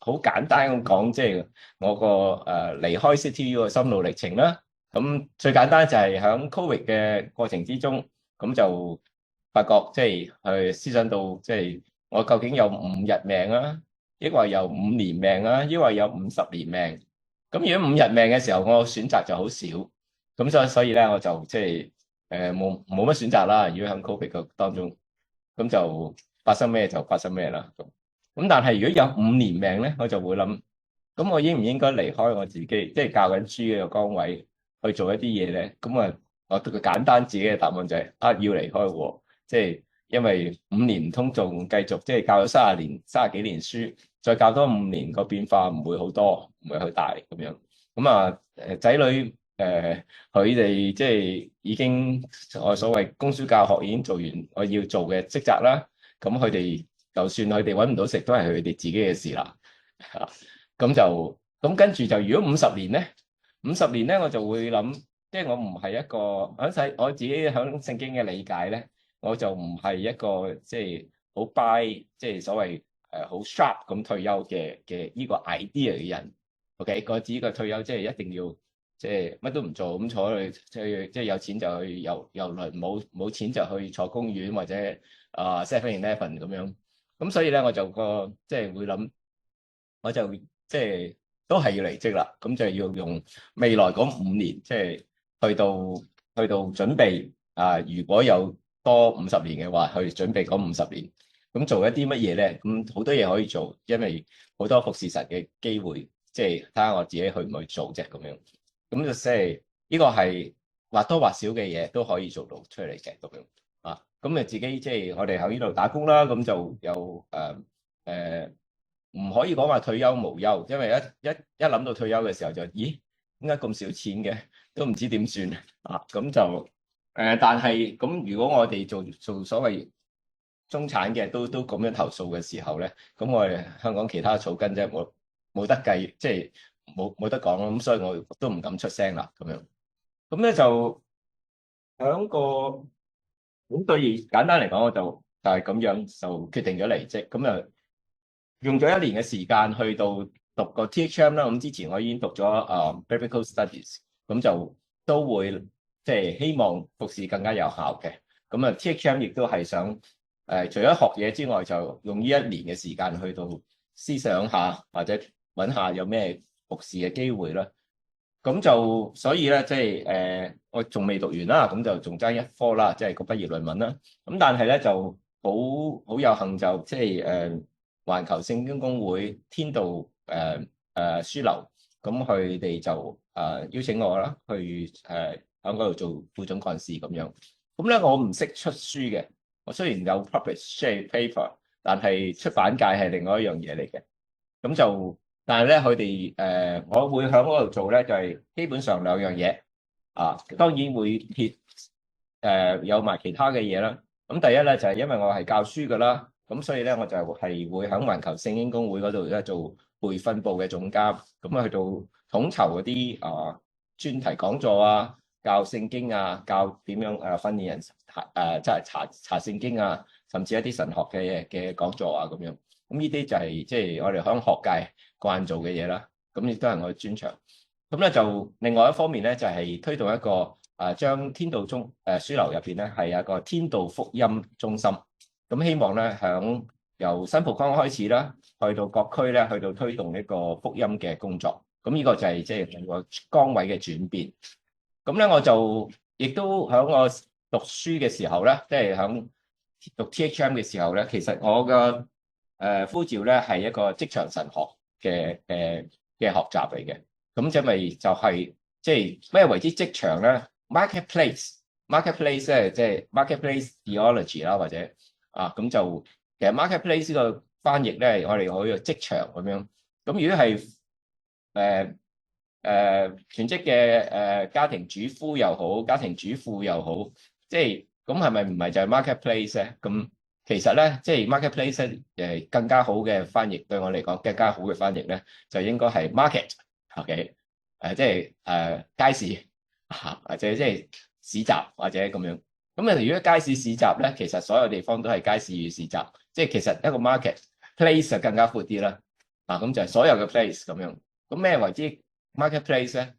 好簡單咁講，即係我個離開 CityU 嘅心路歷程啦。咁最簡單就係喺 Covid 嘅過程之中，咁就發覺即係去思想到，即係我究竟有5日命啊，抑或有5年命啊，抑或有50年命？咁如果5日命嘅時候，我選擇就好少，咁所以咧我就即係冇乜選擇啦。如果喺 Covid 嘅當中，咁就發生咩就發生咩啦。咁但係如果有5年命咧，我就會諗，咁我應唔應該離開我自己即係教緊書嘅崗位去做一啲嘢咧？咁啊，我個簡單自己嘅答案就係要離開喎，即係因為5年唔通仲繼續即係教咗30年30幾年書，再教多5年個變化唔會好多，唔會好大咁樣。咁啊仔女佢哋即係已經我所謂供書教學已經做完我要做嘅職責啦。咁佢哋就算佢哋揾唔到食，都係佢哋自己嘅事啦。咁跟住就如果50年咧，50年咧我就會諗，即係我唔係一個我自己響聖經嘅理解咧，我就唔係一個即係好 buy 即係所謂好 sharp 咁退休嘅呢個 idea 嘅人。OK，我指嘅退休即係一定要即係乜都唔做咁坐去，即係有錢就去遊輪，冇錢就去坐公園或者7-11咁樣。咁所以咧我就即係會諗，我就即係都係要離職啦。咁就要用未來嗰5年，即係去到準備如果有多50年嘅話，去準備嗰50年。咁做一啲乜嘢咧？咁好多嘢可以做，因為好多服侍神嘅機會，即係睇下我自己去唔去做啫咁樣。咁就即係呢個係或多或少嘅嘢都可以做到出嚟嘅咁樣啊。咁自己即係我哋喺呢度打工啦，咁就有唔可以講話退休無憂，因為一諗到退休嘅時候就咦，點解咁少錢嘅，都唔知點算啊。咁就但係咁如果我哋做所謂中產嘅都咁樣投訴嘅時候咧，咁我哋香港其他草根啫，冇得計，即係冇得講咯。咁所以我都唔敢出聲啦咁樣。咁咧就響個咁對於簡單嚟講，我就係咁樣就決定咗離職。咁啊用咗1年嘅時間去到讀個 THM 啦。咁之前我已經讀咗Biblical Studies，咁就都會即係希望服侍更加有效嘅。咁啊 THM 亦都係想除咗學嘢之外，就用呢1年嘅時間去到思想下或者揾下有咩服侍嘅機會啦。咁就所以咧，即係我仲未讀完啦，咁就仲爭1科啦，即係個畢業論文啦。咁但係咧就好有幸就即係環球聖經公會天道書樓，咁佢哋就邀請我啦，去喺嗰度做副總幹事咁樣。咁咧我唔識出書嘅，我雖然有 publish paper，但係出版界係另外一樣嘢嚟嘅。咁就但係咧佢哋我會喺嗰度做咧，就係基本上2樣嘢啊。當然會有埋其他嘅嘢啦。咁第一咧就係因為我係教書噶啦。咁所以咧，我就係會喺環球聖經公會嗰度咧做培訓部嘅總監，咁去到統籌嗰啲專題講座啊，教聖經啊，教點樣訓練人即係查聖經啊，甚至一啲神學嘅講座啊咁樣。咁呢啲就係即係我哋喺學界慣做嘅嘢啦。咁亦都係我嘅專長。咁咧就另外一方面咧，就係推動一個將天道書樓入邊咧係一個天道福音中心。咁希望咧，響由新蒲崗開始啦，去到各區咧，去到推動呢個福音嘅工作。咁呢個就係即係個崗位嘅轉變。咁咧，我就亦都響我讀書嘅時候咧，即係響讀 THM 嘅時候咧，其實我嘅呼召咧係一個職場神學嘅學習嚟嘅。咁因為就係即係咩為之職場咧 ？marketplace 咧即係 marketplace theology 啦，或者咁就其實 marketplace 呢個翻譯咧，我哋可以職場咁樣。咁如果係全職嘅家庭主夫又好，家庭主婦又好，即係咁係咪唔係就係 marketplace 咧？咁其實咧，即係 marketplace 更加好嘅翻譯，對我嚟講更加好嘅翻譯咧，就應該係 market，OK，即係街市或者即係市集或者咁樣。咁如果街市市集咧，其實所有地方都係街市與市集，即係其實一個 market place 就更加闊啲啦。咁就係所有嘅 place 咁樣。咁咩為之 marketplace 咧？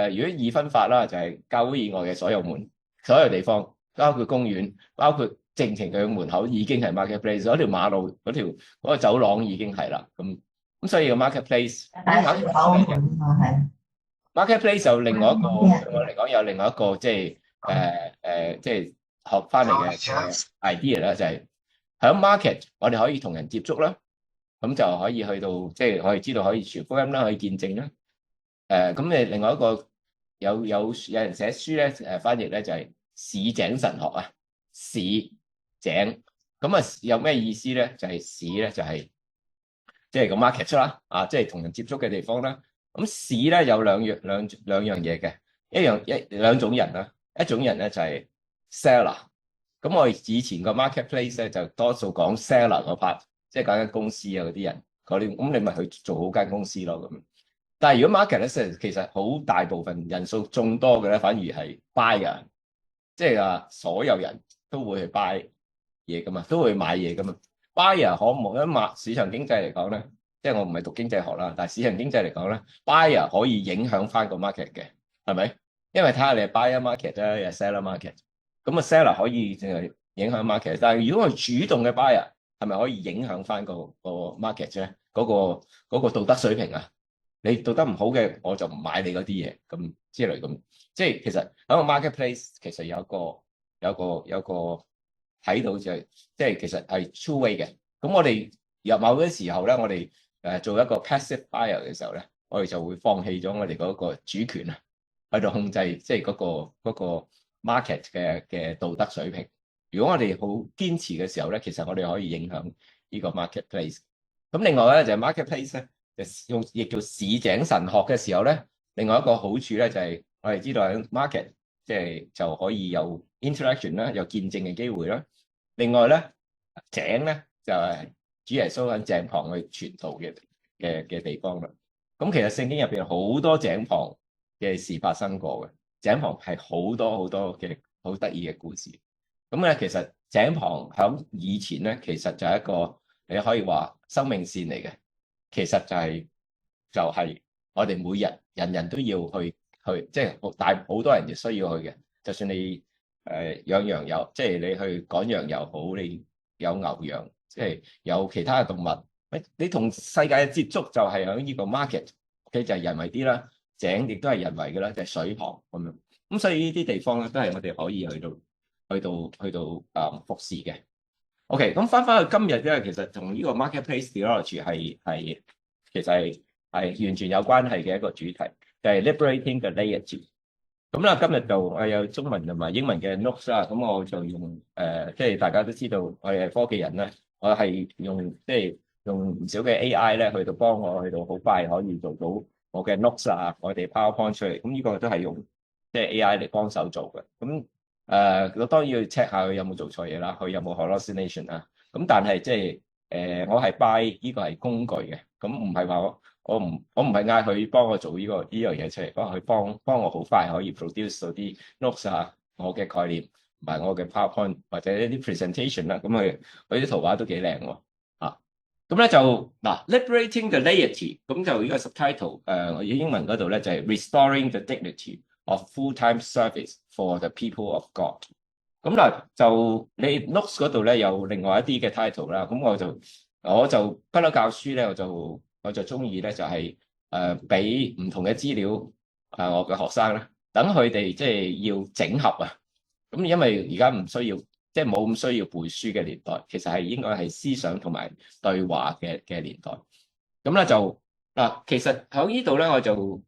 如果二分法啦，就係教會以外嘅所有所有地方，包括公園，包括正情嘅門口已經係 marketplace，嗰條馬路嗰個走廊已經係啦。咁所以個 marketplace，大小口門啊，係 marketplace 就另外一個對我嚟講有另外一個即係即係學翻嚟嘅idea 啦，就係喺 market 我哋可以同人接觸啦，咁就可以去到即係可以知道可以傳福音啦，可以見證啦。咁你另外一個有人寫書咧，翻譯咧就係市井神學啊，市井咁啊有咩意思咧？就係市咧就係即係個 market 啦，即係同人接觸嘅地方啦。咁市咧有兩樣嘢嘅，兩種人啦，一種人咧就係 seller。咁我哋以前個 marketplace 咧就多數講 seller 嗰 part，即係講間公司啊嗰啲人嗰啲，咁你咪去做好間公司咯咁。但係如果 market 咧，其實好大部分人數眾多嘅咧，反而係 buyer，即係所有人都會去 buy 嘢噶嘛，都會買嘢噶嘛。buyer 可唔可以買市場經濟嚟講咧？即係我唔係讀經濟學啦，但係市場經濟嚟講咧，buyer 可以影響翻個 market 嘅，係咪？因為睇下你係 buyer market 咧，又 seller market。咁啊 seller 可以淨係影響 market，但係如果我主動嘅 buyer 係咪可以影響翻個 market 啫？嗰個道德水平啊？你道德唔好嘅，我就唔買你嗰啲嘢咁之類咁。即係其實喺個 marketplace 其實有個睇到就係即係其實係 two way 嘅。咁我哋入某啲時候咧，我哋做一個 passive buyer 嘅時候咧，我哋就會放棄咗我哋嗰個主權啊，喺度控制即係嗰個 market 嘅道德水平。如果我哋好堅持嘅時候咧，其實我哋可以影響呢個 marketplace。咁另外咧就係 marketplace 咧。用亦叫市井神學嘅時候咧，另外一個好處咧就係我哋知道喺 market 即係就可以有 interaction 啦，有見證嘅機會啦。另外咧井咧就係主耶穌喺井旁去傳道嘅地方啦。咁其實聖經入邊好多井旁嘅事發生過嘅，井旁係好多嘅好得意嘅故事。咁咧其實井旁響以前咧，其實就係一個你可以話生命線嚟嘅。其實就係我哋每日人人都要去，即係好多人亦需要去嘅。就算你養羊有，即係你去趕羊又好，你有牛羊，即係有其他嘅動物，你同世界嘅接觸就係喺呢個 market，佢就係人為啲啦，井亦都係人為嘅啦，就係水旁咁樣。咁所以呢啲地方咧，都係我哋可以去到服侍嘅。OK，咁翻去今日咧，其實同呢個 marketplace theology 其實係完全有關係嘅一個主題，就係 liberating the laity。咁啦，今日就我有中文同埋英文嘅 notes 啦，咁我就用即係大家都知道我係科技人咧，我係用唔少嘅 AI 咧去到幫我去到好快可以做到我嘅 notes 啊，我哋 PowerPoint 出嚟，咁呢個都係用即係 AI 嚟幫手做嘅。咁我當然要 check 下佢有冇做錯嘢啦，佢有冇 hallucination 啊？咁但係即係我係 buy 呢個係工具嘅，咁唔係話我唔係嗌佢幫我做呢樣嘢出嚟，幫佢幫我好快可以 produce 到啲 notes 啊，我嘅概念同埋我嘅 PowerPoint 或者一啲 presentation 啦，咁佢啲圖畫都幾靚喎。咁咧就嗱 liberating the laity，咁就呢個 subtitle 我英文嗰度咧就係 restoring the dignity of full-time service for the people of God。咁嗱就你 notes 嗰度咧有另外一啲嘅 title 啦，咁我就不嬲教書咧，我就中意咧就係俾唔同嘅資料我嘅學生咧，等佢哋即係要整合啊。咁因為而家唔需要即係冇咁需要背書嘅年代，其實係應該係思想同埋對話嘅年代。咁咧就嗱，其實喺呢度咧我就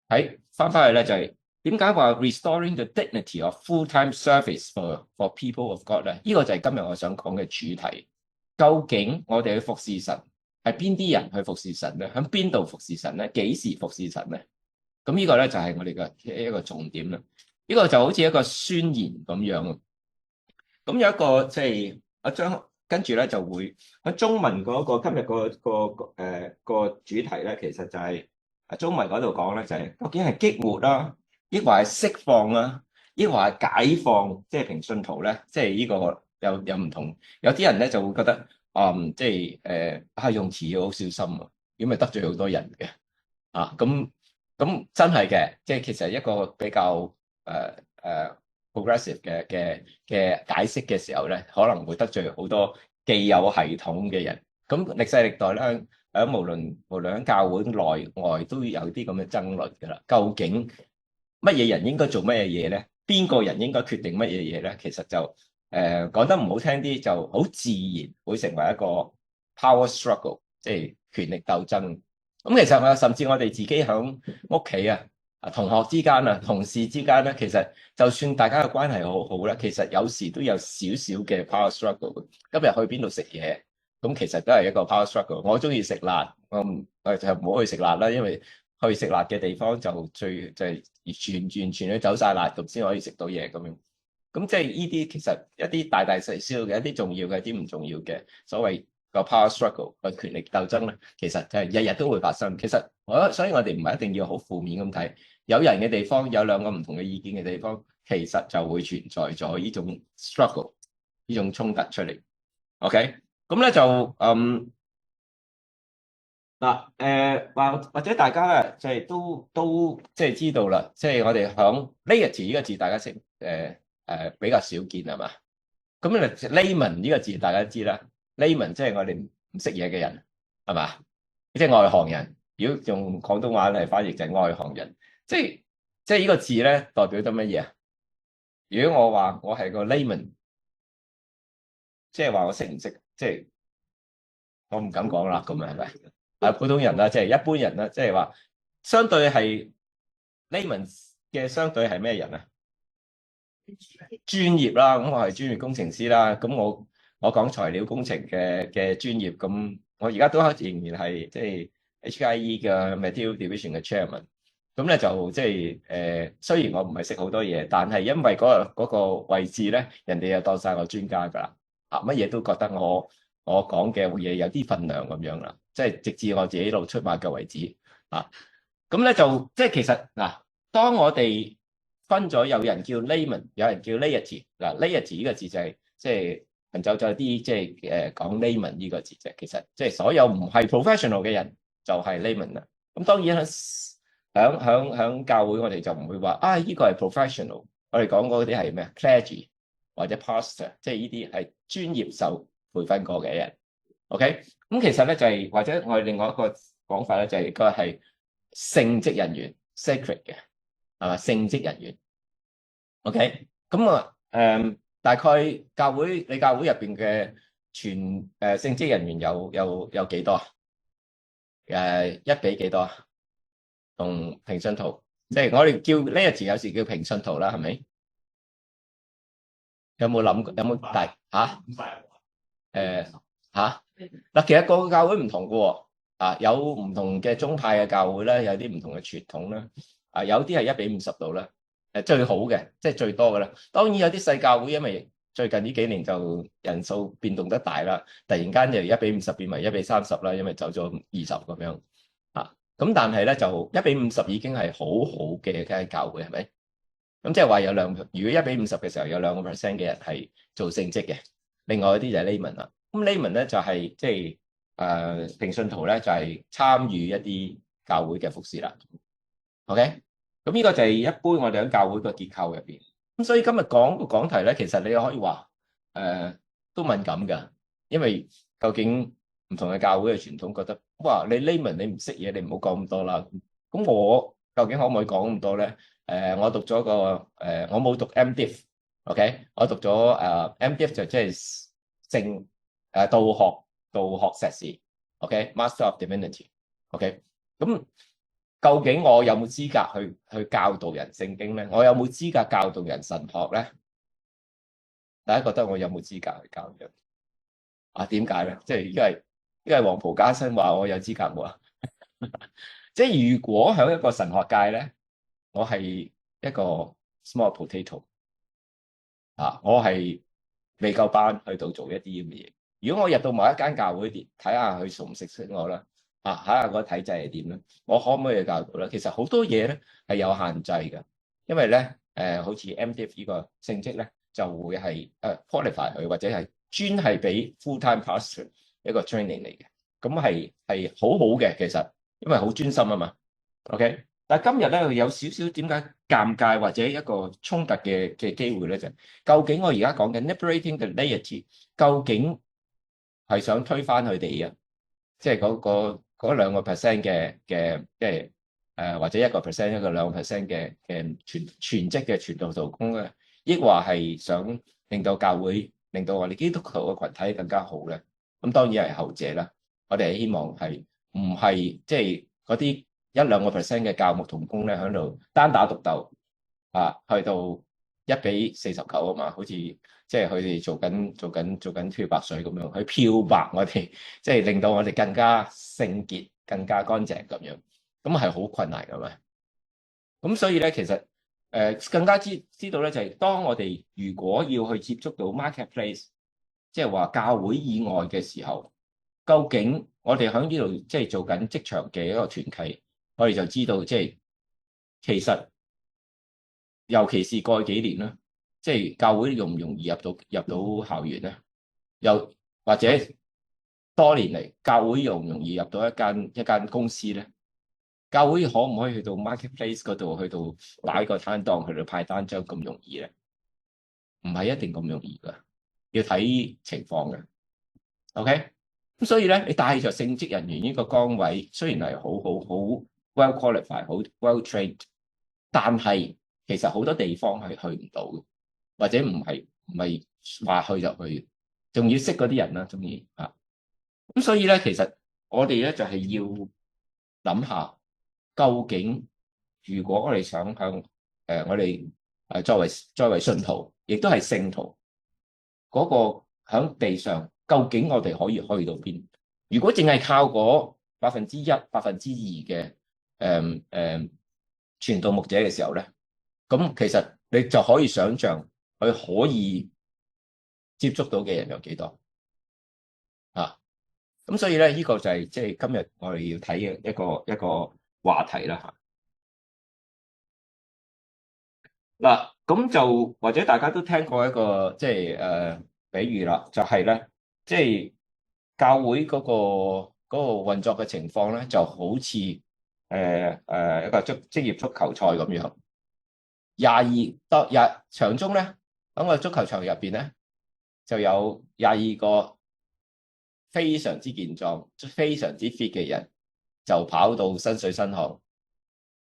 喺翻去咧就係點解話 restoring the dignity of full-time service for people of God 咧？呢個就係今日我想講嘅主題。究竟我哋去服侍神係邊啲人去服侍神咧？喺邊度服侍神咧？幾時服侍神咧？咁呢個咧就係我哋嘅一個重點啦。呢個就好似一個宣言咁樣。咁有一個即係我將跟住咧就會喺中文嗰個今日個主題咧，其實就係中文嗰度講咧，就係究竟係激活啦，抑或係釋放啦，抑或係解放，即係平信徒咧，即係呢個有唔同。有啲人咧就會覺得即係用詞要好小心啊，如果咪得罪好多人嘅咁真係嘅，即係其實一個比較progressive 嘅解釋嘅時候咧，可能會得罪好多既有系統嘅人。咁歷世歷代咧，無論喺教會內外都有啲咁嘅爭論㗎啦。究竟乜嘢人應該做乜嘢嘢咧？邊個人應該決定乜嘢嘢咧？其實就講得唔好聽啲，就好自然會成為一個 power struggle，即係權力鬥爭。咁其實甚至我哋自己喺屋企同學之間同事之間咧，其實就算大家嘅關係好好咧，其實有時都有少少嘅 power struggle。今日去邊度食嘢，咁其實都係一個 power struggle。我中意食辣，我就唔好去食辣啦，因為去食辣嘅地方就係完全去走晒辣咁先可以食到嘢咁樣。咁即係呢啲其實一啲大大細小嘅，一啲重要嘅，一啲唔重要嘅，所謂個 power struggle 個權力鬥爭咧，其實就係日日都會發生。其實所以我哋唔係一定要好負面咁睇，有人嘅地方，有兩個唔同嘅意見嘅地方，其實就會存在咗呢種 struggle，呢種衝突出嚟。OK，咁咧就或者大家咧就係都即係知道啦，即係我哋響 laity 呢個字，大家識比較少見係嘛？咁啊 layman 呢個字大家知啦，layman 即係我哋唔識嘢嘅人係嘛？即係外行人。如果用廣東話嚟翻譯就係外行人，即係呢個字咧代表咗乜嘢啊？如果我話我係個 layman，即係話我識唔識？即係我唔敢講啦，咁啊係咪？普通人啦，即係一般人啦，即係話相對係 layman 嘅相對係咩人啊？專業啦，咁我係專業工程師啦，咁我講材料工程嘅專業，咁我而家都仍然係即係 HIE 嘅 Material Division 嘅 Chairman，咁咧就即係雖然我唔係識好多嘢，但係因為嗰個位置咧，人哋又當晒我專家㗎啦，乜嘢都覺得我講嘅嘢有啲分量咁樣啦，即係直至我自己露出馬腳為止咁咧就即係其實當我哋分咗有人叫 layman， 有人叫 laity。laity 呢個字就係即係文縐縐啲，即係講 layman 呢個字啫。其實即係所有唔係 professional 嘅人就係 layman 啦。咁當然響教會我哋就唔會話呢個係 professional。我哋講嗰啲係咩 clergy 或者 pastor， 即係呢啲係專業受培訓過嘅人。OK，咁其實咧就係或者我哋另外一個講法咧就係個係聖職人員 sacred 嘅。係嘛？聖職人員 ，OK，咁大概你教會入邊嘅全聖職人員有幾多？1比幾多？同平信徒，即係我哋叫呢個詞有時叫平信徒啦，係咪？有冇諗過？有冇大嗱，其實個個教會唔同嘅喎，有唔同嘅宗派嘅教會咧，有啲唔同嘅傳統啦。有啲係1比50度啦，最好嘅，即係最多嘅啦。當然有啲細教會，因為最近呢幾年就人數變動得大啦，突然間就1比50變為1比30啦，因為走咗20咁樣咁但係咧就1比50已經係好好嘅間教會，係咪？咁即係話如果1比50嘅時候有2% 嘅人係做聖職嘅，另外一啲就係 layman 啦。咁 layman 咧就係即係平信徒咧就係參與一啲教會嘅服事啦。OK，咁呢個就係一般我哋喺教會個結構入邊。咁所以今日講個講題咧，其實你可以話都敏感㗎，因為究竟唔同嘅教會嘅傳統覺得，哇，你 layman 你唔識嘢，你唔好講咁多啦。咁我究竟可唔可以講咁多咧？我讀咗個我冇讀 MDiv，OK，我讀咗MDiv 就即係道學碩士，OK，Master of Divinity，OK，咁。究竟我有冇資格去教導人聖經咧？我有冇資格教導人神學咧？大家覺得我有冇資格去教人？點解咧？即係因為黃袍加身話我有資格冇啊？即係如果喺一個神學界咧，我係一個 small potato 我係未夠班去到做一啲咁嘅嘢。如果我入到某一間教會睇下佢熟唔熟悉我啦。睇下個體制係點咧？我可唔可以教到咧？其實好多嘢咧係有限制嘅，因為咧好似 MDiv 呢個聖職咧就會係qualify 佢，或者係專係俾 full time pastor 一個 training 嚟嘅，咁係好好嘅其實，因為好專心啊嘛。OK，但係今日咧有少少點解尷尬或者一個衝突嘅機會咧，就係究竟我而家講緊 liberating the laity，究竟係想推翻佢哋啊？即係嗰2% 嘅即係或者1%一個2%嘅全職嘅傳道同工咧，抑或係想令到教會令到我哋基督徒嘅群體更加好咧？咁當然係後者啦。我哋係希望係唔係即係嗰啲1-2% 嘅教牧同工咧喺度單打獨鬥啊，去到1:49啊嘛，好似即係佢哋做緊漂白水咁樣去漂白我哋，即係令到我哋更加聖潔、更加乾淨咁樣，咁係好困難㗎嘛。咁所以咧，其實更加知道咧，就係當我哋如果要去接觸到 marketplace，即係話教會以外嘅時候，究竟我哋喺呢度即係做緊職場嘅一個團契，我哋就知道即係其實尤其是過去幾年啦，即係教會容唔容易入到校園咧？又或者多年嚟，教會容唔容易入到一間公司咧？教會可唔可以去到 marketplace 嗰度，去到擺個攤檔，去到派單張咁容易咧？唔係一定咁容易噶，要睇情況嘅。OK，咁所以咧，你帶着聖職人員呢個崗位，雖然係好 well qualified、好 well trained，但係其實好多地方係去唔到嘅，或者唔係話去就去，仲要識嗰啲人啦，中意啊。咁所以咧，其實我哋咧就係要諗下，究竟如果我哋想向我哋作為信徒，亦都係聖徒嗰個喺地上，究竟我哋可以去到邊？如果淨係靠嗰1%、2%嘅傳道牧者嘅時候咧，咁其實你就可以想象佢可以接觸到嘅人有幾多啊？咁所以咧，呢個就係即係今日我哋要睇嘅一個話題啦嚇。嗱，咁就或者大家都聽過一個即係比喻啦，就係咧，即係教會嗰個運作嘅情況咧，就好似一個職業足球賽咁樣。場中咧，喺個足球場入邊咧，就有22個非常之健壯、非常之 fit 嘅人，就跑到身水身汗。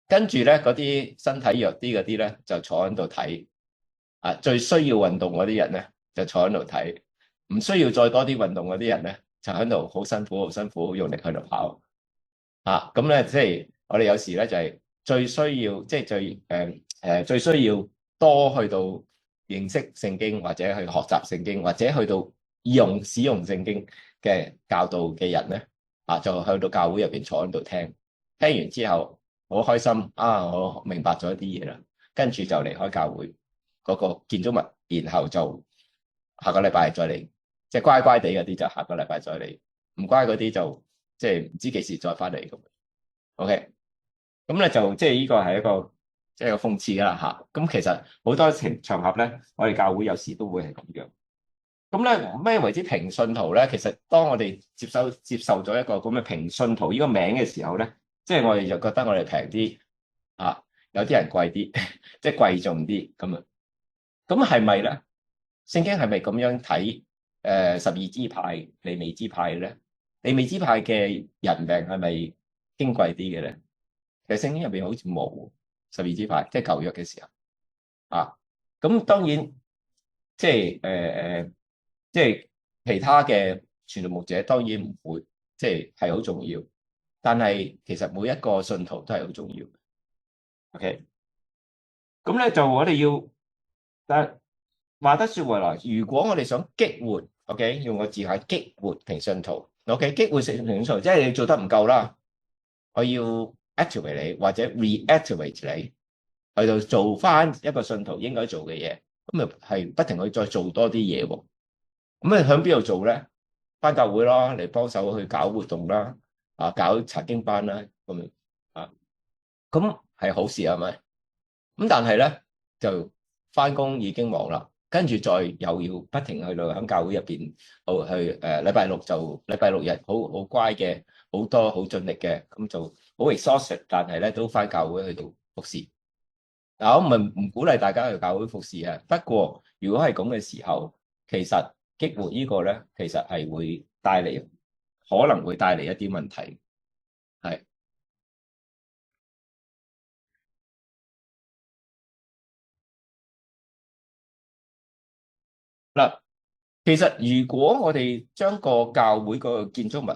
跟住咧，嗰啲身體弱啲嗰啲咧，就坐喺度睇。啊，最需要運動嗰啲人咧，就坐喺度睇。唔需要再多啲運動嗰啲人咧，就喺度好辛苦、好辛苦、好用力喺度跑。啊，咁咧即係我哋有時咧就係最需要，即係最需要多去到認識聖經，或者去學習聖經，或者去到使用聖經嘅教導嘅人咧，啊，就去到教會入邊坐喺度聽。聽完之後好開心啊！我明白咗一啲嘢啦，跟住就離開教會嗰個建築物，然後就下個禮拜再嚟，即係乖乖地嗰啲就下個禮拜再嚟，唔乖嗰啲就即係唔知幾時再翻嚟咁。OK，咁咧就即係呢個係一個即係個諷刺啦嚇。咁其實好多場合咧，我哋教會有時都會係咁樣。咁咧咩為之平信徒咧？其實當我哋接受咗一個咁嘅平信徒呢個名嘅時候咧，即係我哋就覺得我哋平啲啊，有啲人貴啲，即係貴重啲咁啊。咁係咪咧？聖經係咪咁樣睇12支派利未支派咧？利未支派嘅人命係咪矜貴啲嘅咧？其實聖經入邊好似冇12支派，即係舊約嘅時候啊。咁當然即係即係其他嘅傳道牧者當然唔會，即係好重要。但係其實每一個信徒都係好重要。OK，咁咧就我哋要，但話得說回來，如果我哋想激活 ，OK， 用個字係激活平信徒 ，OK， 激活平信徒，即係你做得唔夠啦，我要 activate 你或者 reactivate 你，去到做翻一個信徒應該做嘅嘢，咁咪係不停去再做多啲嘢喎。咁你響邊度做咧？翻教會啦，嚟幫手去搞活動啦，啊，搞查經班啦，咁樣啊，咁係好事係咪？咁但係咧就翻工已經忙啦，跟住再又要不停去到喺教會入邊去禮拜六禮拜六日好乖嘅，好多好盡力嘅，咁就好 exhausted，但係咧都翻教會去到服侍。嗱，我唔鼓勵大家去教會服侍啊。不過如果係咁嘅時候，其實激活呢個咧，其實係會可能會帶嚟一啲問題，係嗱。其實如果我哋將個教會個建築物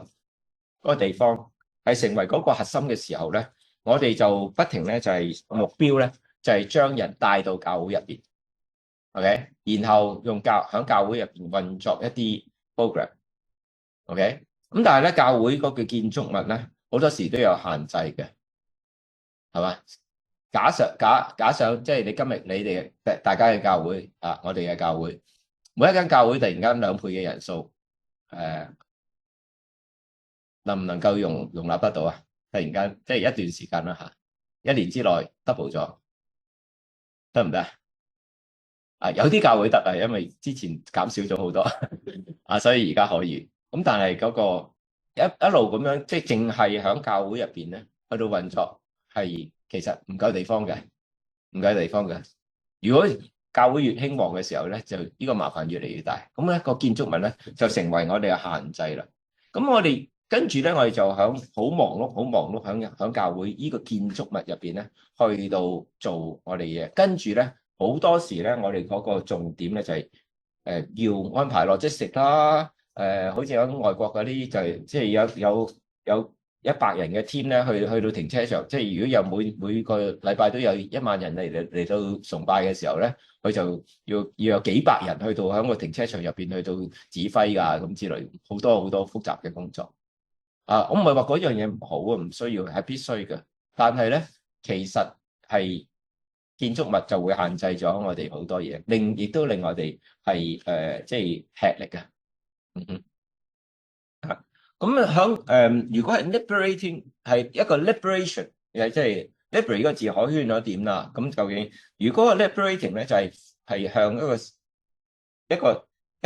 嗰個地方係成為嗰個核心嘅時候咧，我哋就不停咧就係目標咧就係將人帶到教會入邊，OK，然後用喺教會入邊運作一啲 program，OK，咁但係咧教會嗰個建築物咧好多時都有限制嘅，係嘛？假想即係你今日你哋大家嘅教會啊，我哋嘅教會。每一間教會突然間2倍嘅人數，能唔能夠容納得到啊？突然間即係一段時間啦嚇，1年之內 double 咗，得唔得啊？有啲教會得啊，因為之前減少咗好多啊，所以而家可以。咁但係嗰個一路咁樣，即係淨係喺教會入邊咧，去到運作係其實唔夠地方嘅，唔夠地方嘅。如果教會越興旺嘅時候咧，就呢個麻煩越嚟越大。咁咧個建築物咧就成為我哋嘅限制啦。咁我哋跟住咧，我哋就響好忙碌響教會呢個建築物入邊咧，去到做我哋嘢。跟住咧好多時咧，我哋嗰個重點咧就係要安排logistic啦。好似喺外國嗰啲就係即係有100人嘅 team 咧，去到停車場，即係如果有每個禮拜都有1萬人嚟到崇拜嘅時候咧，佢就要有幾百人去到喺個停車場入邊去到指揮㗎咁之類，好多好多複雜嘅工作。我唔係話嗰樣嘢唔好啊，唔需要，係必須嘅。但係咧，其實係建築物就會限制咗我哋好多嘢，亦都令我哋係即係吃力嘅。咁如果係 liberating 係一個 liberation，即係 liberate 個字可圈咗點啦。咁究竟如果個 liberating 咧就係向一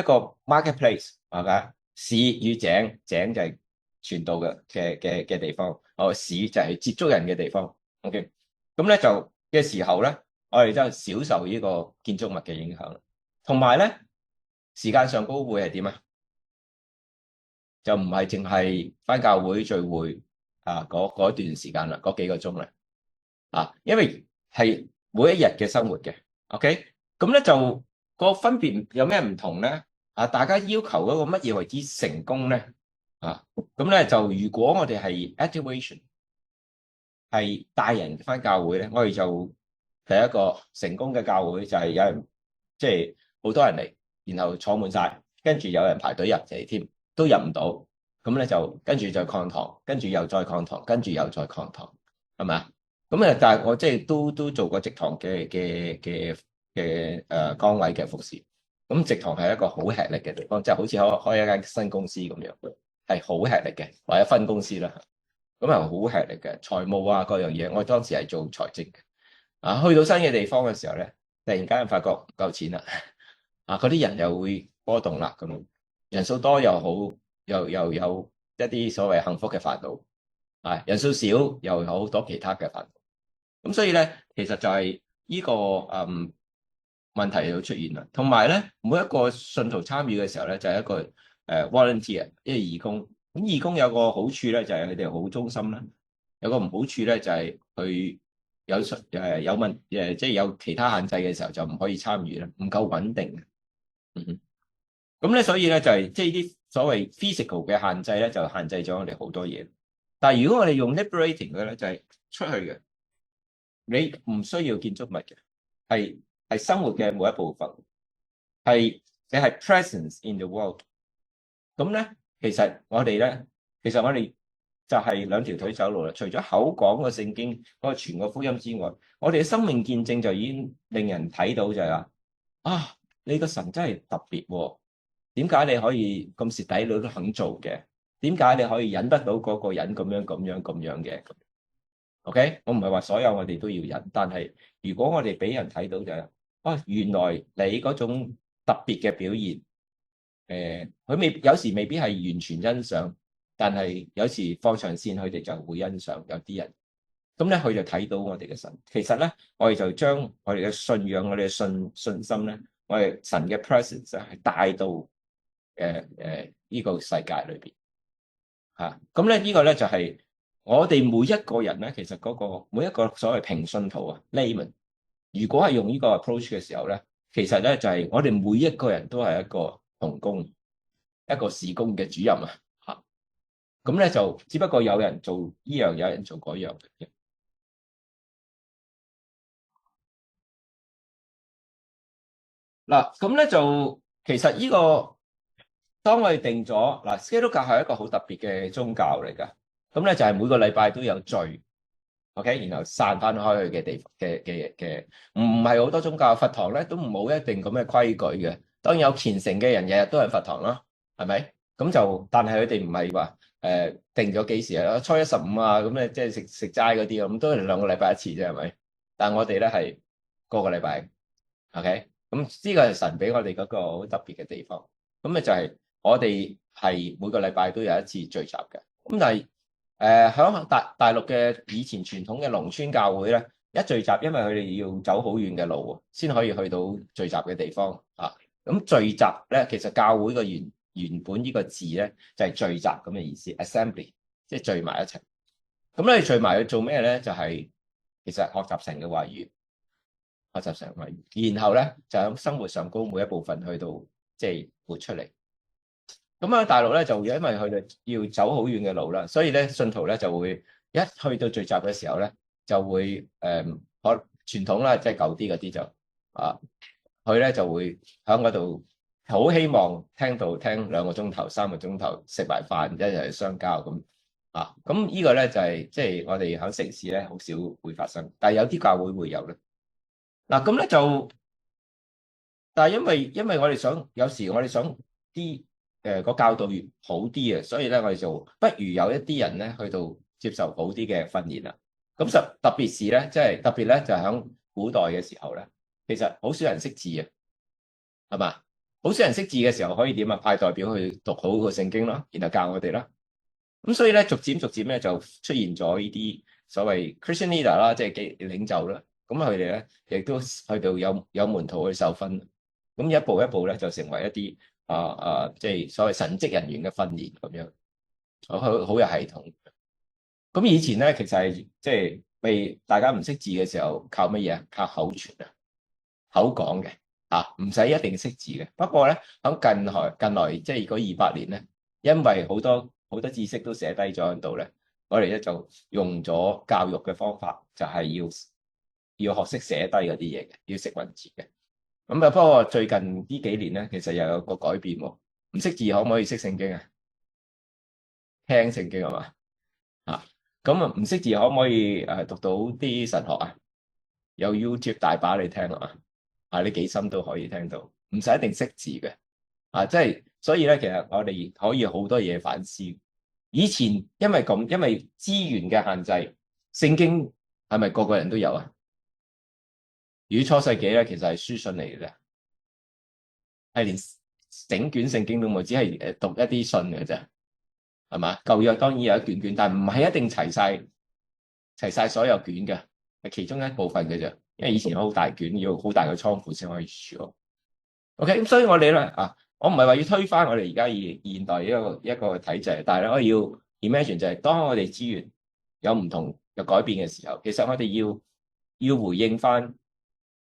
個 marketplace 係咪？市與井，井就係傳道嘅地方，市就係接觸人嘅地方。OK，咁咧就嘅時候咧，我哋真係少受呢個建築物嘅影響，同埋咧時間上高會係點啊？就唔係淨係返教會聚會嗰段時間啦，嗰幾個鐘啦因為係每一日嘅生活嘅。OK，咁咧就個分別有咩唔同咧？大家要求嗰個乜嘢為之成功咧？咁咧就如果我哋係 activation 係帶人返教會咧，我哋就第一個成功嘅教會就係有人即係好多人嚟，然後坐滿晒，跟住有人排隊入嚟添。都入唔到，咁咧就跟住就抗堂，跟住又再抗堂，跟住又再抗堂，係咪啊？咁但係我即係都做過植堂嘅崗位嘅服侍。咁植堂係一個好吃力嘅地方，即係好似開一間新公司咁樣，係好吃力嘅，或者分公司啦。咁係好吃力嘅，財務各樣嘢，我當時係做財政嘅。去到新嘅地方嘅時候咧，突然間發覺唔夠錢啦，嗰啲人又會波動啦咁。人數多又好，又有一啲所謂幸福嘅煩惱，人數少又有好多其他嘅煩惱。咁所以咧，其實就係呢個問題就出現啦。同埋咧，每一個信徒參與嘅時候咧，就係一個volunteer，一個義工。咁義工有個好處咧，就係佢哋好忠心啦。有個唔好處咧，就係佢即係有其他限制嘅時候就唔可以參與啦，唔夠穩定。咁咧，所以咧就係即係啲所謂 physical 嘅限制咧，就限制咗我哋好多嘢。但係如果我哋用 liberating 嘅咧，就係出去嘅，你唔需要建築物嘅，係生活嘅每一部分，你係 presence in the world。咁咧，其實我哋就係兩條腿走路啦。除咗口講個聖經嗰個傳個福音之外，我哋嘅生命見證就已經令人睇到就係話你個神真係特別喎。點解你可以咁蝕底你都肯做嘅？點解你可以忍得到嗰個人咁樣嘅？OK， 我唔係話所有我哋都要忍，但係如果我哋俾人睇到就係原來你嗰種特別嘅表現。佢有時未必係完全欣賞，但係有時放長線佢哋就會欣賞。有啲人咁咧，佢就睇到我哋嘅神。其實咧，我哋就將我哋嘅信仰、我哋嘅信心咧，我哋神嘅 presence 係帶到呢個世界裏邊嚇。咁咧呢個咧就係我哋每一個人咧，其實嗰個每一個所謂平信徒啊 layman， 如果係用呢個 approach 嘅時候咧，其實咧就係我哋每一個人都係一個同工，一個事工嘅主任啊嚇。咁咧就只不過有人做呢樣，有人做嗰樣嘅。嗱，咁咧就其實呢個當我哋定咗嗱，基督教係一個好特別嘅宗教嚟㗎。咁咧就係每個禮拜都有聚，OK，然後散翻開去嘅地方嘅，唔係好多宗教佛堂咧都冇一定咁嘅規矩嘅。當然有虔誠嘅人日日都係佛堂啦，係咪？咁就但係佢哋唔係話定咗幾時啊？初一十五啊，咁咧即係食齋嗰啲咁，都係2個禮拜一次啫，係咪？但係我哋咧係個個禮拜，OK。咁呢個係神俾我哋嗰個好特別嘅地方。咁咪就係我哋係每個禮拜都有一次聚集嘅。咁但係響大陸嘅以前傳統嘅農村教會咧，一聚集，因為佢哋要走好遠嘅路先可以去到聚集嘅地方啊。咁聚集咧，其實教會個原本呢個字咧就係聚集咁嘅意思 ，assembly， 即係聚埋一齊。咁你聚埋去做咩咧？就係其實學習神嘅話語。學習神話語，然後咧就喺生活上高每一部分去到即係活出嚟。咁喺大陸咧就因為佢哋要走好遠嘅路啦，所以咧信徒咧就會一去到聚集嘅時候咧就會傳統啦，即係舊啲嗰啲就佢咧就會喺嗰度好希望聽2個鐘頭、3個鐘頭，食埋飯一齊相交咁啊。咁呢個咧就係即係我哋喺城市咧好少會發生，但係有啲教會會有咧。嗱咁咧就，但係因為我哋想有時我哋想啲個教導越好啲啊，所以咧我哋就不如有一啲人咧去到接受好啲嘅訓練啦。咁特別是咧，即係特別咧就係喺古代嘅時候咧，其實好少人識字啊，係嘛？好少人識字嘅時候可以點啊？派代表去讀好個聖經啦，然後教我哋啦。咁所以咧逐漸咧就出現咗呢啲所謂 Christian leader 啦，即係領袖啦。咁佢哋咧亦都去到有門徒去受訓，咁一步一步咧就成為一啲即係所謂神職人員嘅訓練咁樣，好有系統。咁以前咧其實係即係未大家唔識字嘅時候，靠乜嘢啊？靠口傳啊，口講嘅唔使一定識字嘅。不過咧喺近來即係嗰200年咧，因為好多知識都寫低咗喺度咧，我哋咧就用咗教育嘅方法，就係要學識寫低嗰啲嘢嘅，要識文字嘅。咁不過最近呢幾年咧，其實又有個改變喎。唔識字可唔可以識聖經啊？聽聖經係嘛？咁唔識字可唔可以讀到啲神學啊？有 YouTube 大把你聽啊嘛，你幾深都可以聽到，唔使一定識字嘅。即係所以咧，其實我哋可以好多嘢反思。以前因為資源嘅限制，聖經係咪個個人都有啊？如果初世紀咧，其實係書信嚟嘅，係連整卷聖經都冇，只係讀一啲信嘅啫，係嘛？舊約當然有一卷卷，但係唔係一定齊晒所有卷嘅，係其中一部分嘅啫。因為以前好大卷，要好大嘅倉庫先可以儲。OK，咁所以我哋咧我唔係話要推翻我哋而家現代一個體制，但係咧我要 imagine 就係當我哋資源有唔同嘅改變嘅時候，其實我哋要回應翻。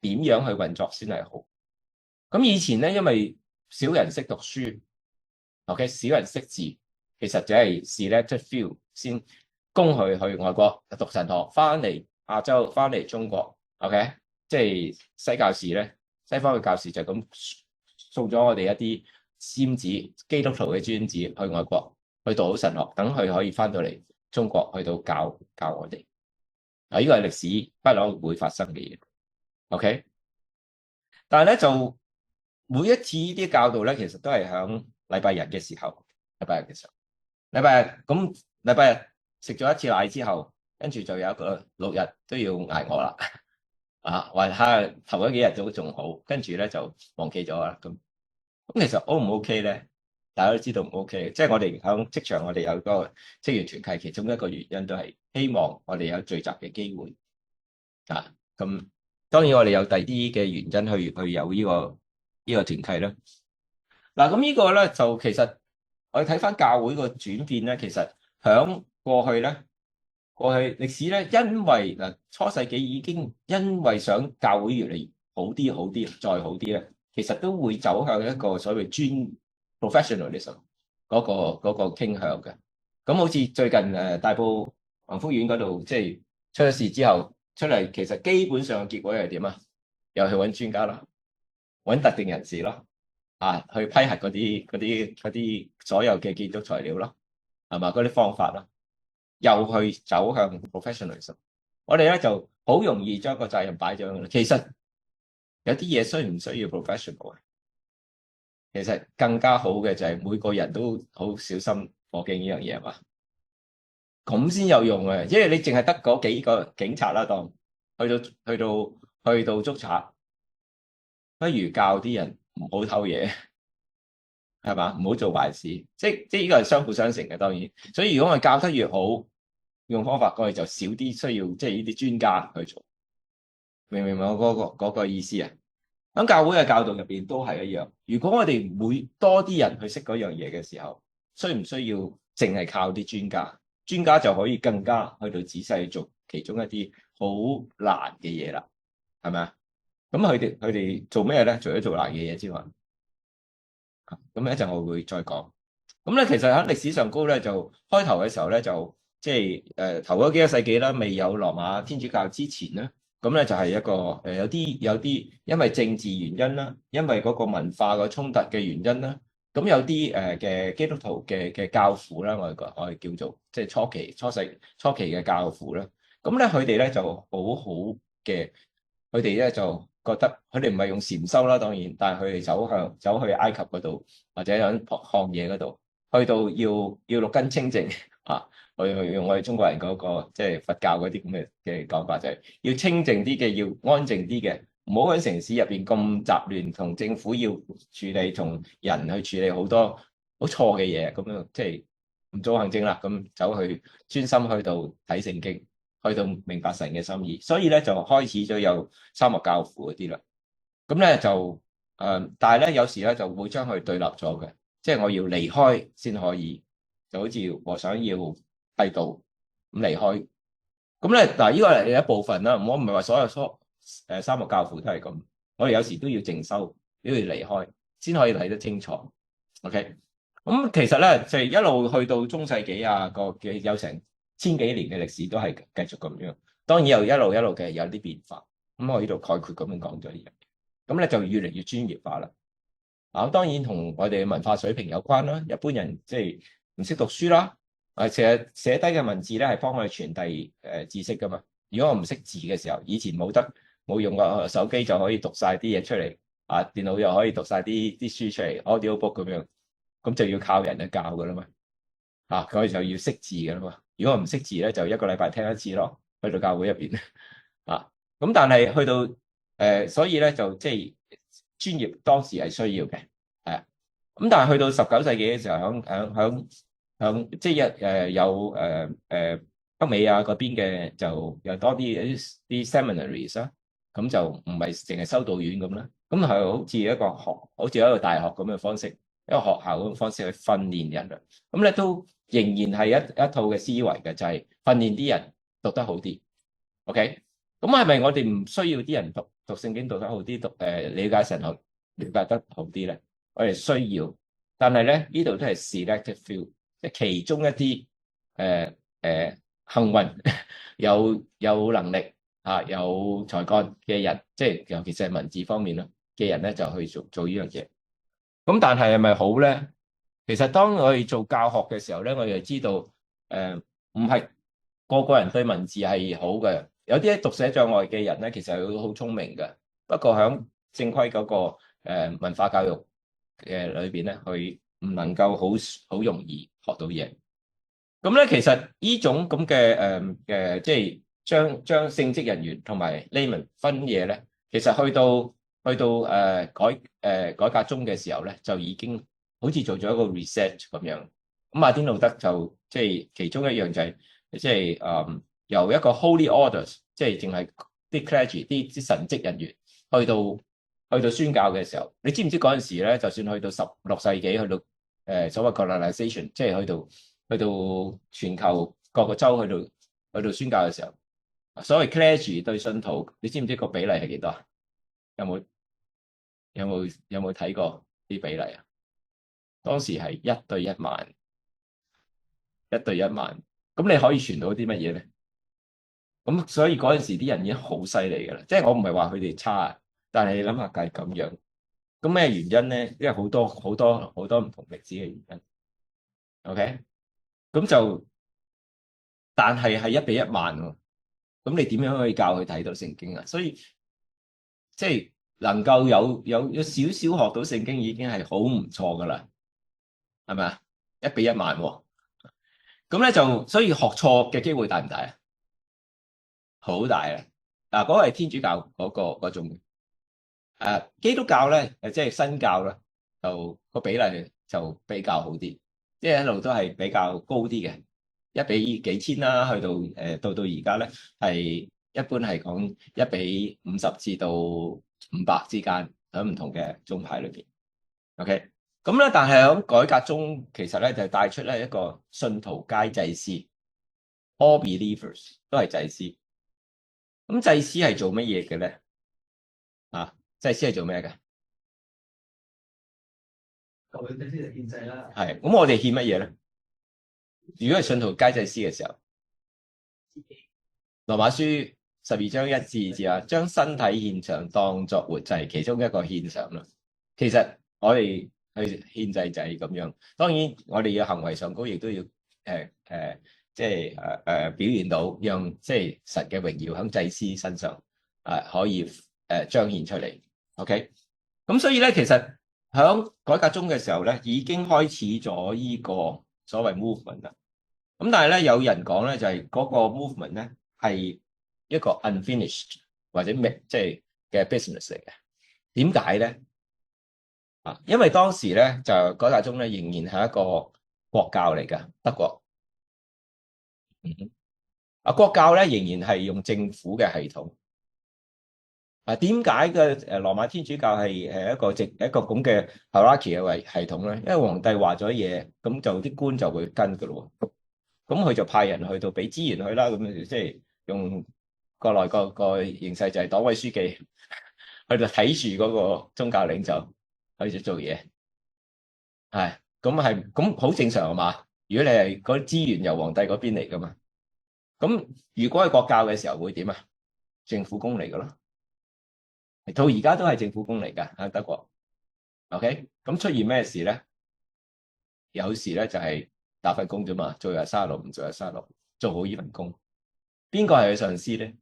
點樣去運作先係好？咁以前咧，因為少人識讀書 ，OK， 少人識字，其實只係 selected few 先供佢去外國讀神學，翻嚟亞洲，翻嚟中國 ，OK， 即係西教士咧，西方嘅教士就咁送咗我哋一啲尖子基督徒嘅專子去外國去讀好神學，等佢可以翻到嚟中國去到教我哋。呢個係歷史不嬲會發生嘅嘢。OK， 但係咧就每一次呢啲教導咧，其實都係響禮拜日嘅時候，禮拜日咁禮拜日食咗一次奶之後，跟住就有一個6日都要挨餓啦，或者頭嗰幾日都仲好，跟住咧就忘記咗啦。咁咁其實 O 唔 OK 咧？大家都知道唔 OK，即係我哋喺職場，我哋有個職員團契，其中一個原因都係希望我哋有聚集嘅機會啊。咁當然我哋有第二啲嘅原因去有呢個團契啦。嗱，咁呢個咧就其實我哋睇翻教會個轉變咧，其實響過去咧，過去歷史咧，因為初世紀已經因為想教會越嚟越好啲、好啲、再好啲咧，其實都會走向一個所謂專 professionalism 嗰個傾向嘅。咁好似最近大埔宏福苑嗰度即係出咗事之後出嚟，其實基本上嘅結果係點啊？又去揾專家啦，揾特定人士咯。去批核嗰啲所有嘅建築材料咯，係嘛？嗰啲方法咯，又去走向 professionalism。我哋咧就好容易將個責任擺咗喺度。其實有啲嘢需唔需要 professional 啊？其實更加好嘅就係每個人都好小心火警呢樣嘢嘛，咁先有用嘅。因為你淨係得嗰幾個警察啦，當去到捉賊，不如教啲人唔好偷嘢。係嘛？唔好做壞事，即呢個係相輔相成嘅，當然。所以如果我哋教得越好，用方法，我哋就少啲需要即係呢啲專家去做。明唔明我嗰個意思啊？喺教會嘅教導入邊都係一樣。如果我哋每多啲人去識嗰樣嘢嘅時候，需唔需要淨係靠啲專家？專家就可以更加去到仔細做其中一啲好難嘅嘢啦，係咪啊？咁佢哋做咩咧？除咗做難嘅嘢之外。咁一陣我會再講。咁咧，其實喺歷史上高咧，就開頭嘅時候咧，就即係頭嗰幾個世紀啦，未有羅馬天主教之前咧，咁咧就係一個有啲因為政治原因啦，因為嗰個文化個衝突嘅原因啦，咁有啲嘅基督徒嘅教父啦，我哋叫做即係初期嘅教父啦。咁咧佢哋咧就好好嘅，佢哋咧就覺得佢哋唔係用禪修啦，當然，但係佢哋走去埃及嗰度或者喺曠野嗰度，去到要六根清淨啊，去用我哋中國人嗰個即係佛教嗰啲咁嘅講法，就係要清淨啲嘅，要安靜啲嘅，唔好喺城市入邊咁雜亂，同政府要處理，同人去處理好多好錯嘅嘢，咁樣即係唔做行政啦，咁走去專心去到睇聖經。去到明白神嘅心意，所以咧就開始咗有三學教父嗰啲啦。咁咧就但係咧有時咧就會將佢對立咗嘅，即係我要離開先可以，就好似和尚要剃度咁離開。咁咧嗱，呢個係一部分啦。我唔係話所有三學教父都係咁，我哋有時都要靜修，都要離開先可以睇得清楚。OK，咁其實咧就係一路去到中世紀啊，個嘅有成千幾年嘅歷史都係繼續咁樣，當然又一路嘅有啲變化。咁我呢度概括咁樣講咗呢樣嘢，咁咧就越嚟越專業化啦。當然同我哋嘅文化水平有關啦。一般人即係唔識讀書啦，其實寫低嘅文字咧係幫我哋傳遞知識噶嘛。如果我唔識字嘅時候，以前冇用個手機就可以讀晒啲嘢出嚟，電腦又可以讀晒啲書出嚟，audio book 咁樣，咁就要靠人去教噶啦嘛。佢就要識字噶啦嘛。如果我唔識字咧，就一個禮拜聽一次咯，去到教會入邊咁但係去到所以咧就即係專業當時係需要嘅，係啊。咁但係去到19世紀嘅時候，響即係有北美啊嗰邊嘅就有多啲 seminaries 啦，咁就唔係淨係修道院咁啦，咁係好似一個大學咁嘅方式，一個學校咁嘅方式去訓練人啊。咁咧都仍然係一套嘅思維嘅，就係訓練啲人讀得好啲。OK，咁係咪我哋唔需要啲人讀聖經讀得好啲，理解神學了解得好啲咧？我哋需要，但係咧呢度都係 selective few，即係其中一啲幸運有能力有才幹嘅人，即係尤其是係文字方面啦嘅人咧，就去做呢樣嘢。咁但係咪好咧？其實當我哋做教學嘅時候咧，我哋就知道唔係個個人對文字係好嘅。有啲讀寫障礙嘅人咧，其實佢好聰明嘅，不過喺正規嗰個文化教育嘅裏邊咧，佢唔能夠好容易學到嘢。咁咧，其實呢種咁嘅即係將聖職人員同埋 layman 分嘢咧，其實去到去到改革中嘅時候咧，就已經好似做咗一個 reset 咁樣。咁馬丁路德就即係其中一樣就係即係由一個 holy orders，即係淨係啲 clergy 啲神職人員去到宣教嘅時候，你知唔知嗰陣時咧，就算去到16世紀，去到所謂 colonization，即係去到全球各個州去到宣教嘅時候，所謂 clergy 對信徒，你知唔知個比例係幾多啊？有冇睇過啲比例啊？當時係1對1萬，1對1萬。咁你可以傳到啲乜嘢咧？咁所以嗰陣時啲人已經好犀利㗎啦。即係我唔係話佢哋差，但係你諗下計咁樣，咁咩原因咧？因為好多唔同歷史嘅原因。OK，咁就但係1比1萬喎。咁你點樣可以教佢睇到聖經啊？所以即係能夠有少少學到聖經已經係好唔錯噶啦，係咪啊？1比1萬喎，咁咧就所以學錯嘅機會大唔大啊？好大啊！嗱，嗰個係天主教嗰種基督教咧即係新教啦，就個比例就比較好啲，即係一路都係比較高啲嘅，1比幾千啦，去到到而家咧係一般係講1比50至到500之間，喺唔同嘅宗派裏邊。OK，咁咧但係喺改革中其實咧就帶出咧一個信徒皆祭司 ，all believers 都係祭司。咁祭司係做乜嘢嘅咧？祭司係做咩嘅？祭司就獻祭啦。係，咁我哋獻乜嘢咧？如果係信徒皆祭司嘅時候，羅馬書12章1至2節啊，將身體獻上當作活祭，其中一個獻上啦。其實我哋去獻祭就係咁樣，當然我哋嘅行為上高亦都要即係表現到，讓即係神嘅榮耀喺祭司身上可以彰顯出嚟。OK，咁所以咧，其實喺改革中嘅時候咧，已經開始咗呢個所謂 movement 啦。咁但係咧，有人講咧，就係嗰個 movement 咧係一個 unfinished 或者即係嘅 business 嚟嘅。點解咧？因為當時咧就改革中咧仍然係一個國教嚟㗎，德國。國教咧仍然係用政府嘅系統。點解嘅羅馬天主教係一個咁嘅 hierarchy 嘅系統咧？因為皇帝話咗嘢，咁就啲官就會跟㗎咯。咁佢就派人去到俾資源佢啦，咁即係用國內個形勢就係黨委書記去到睇住嗰個宗教領袖去做嘢，咁好正常啊嘛。如果你係嗰啲資源由皇帝嗰邊嚟噶嘛，咁如果係國教嘅時候會點啊？政府工嚟噶咯，到而家都係政府工嚟噶喺德國。OK，咁出現咩事咧？有時咧就係打份工啫嘛，做日36，唔做日36，做好呢份工。邊個係佢上司咧？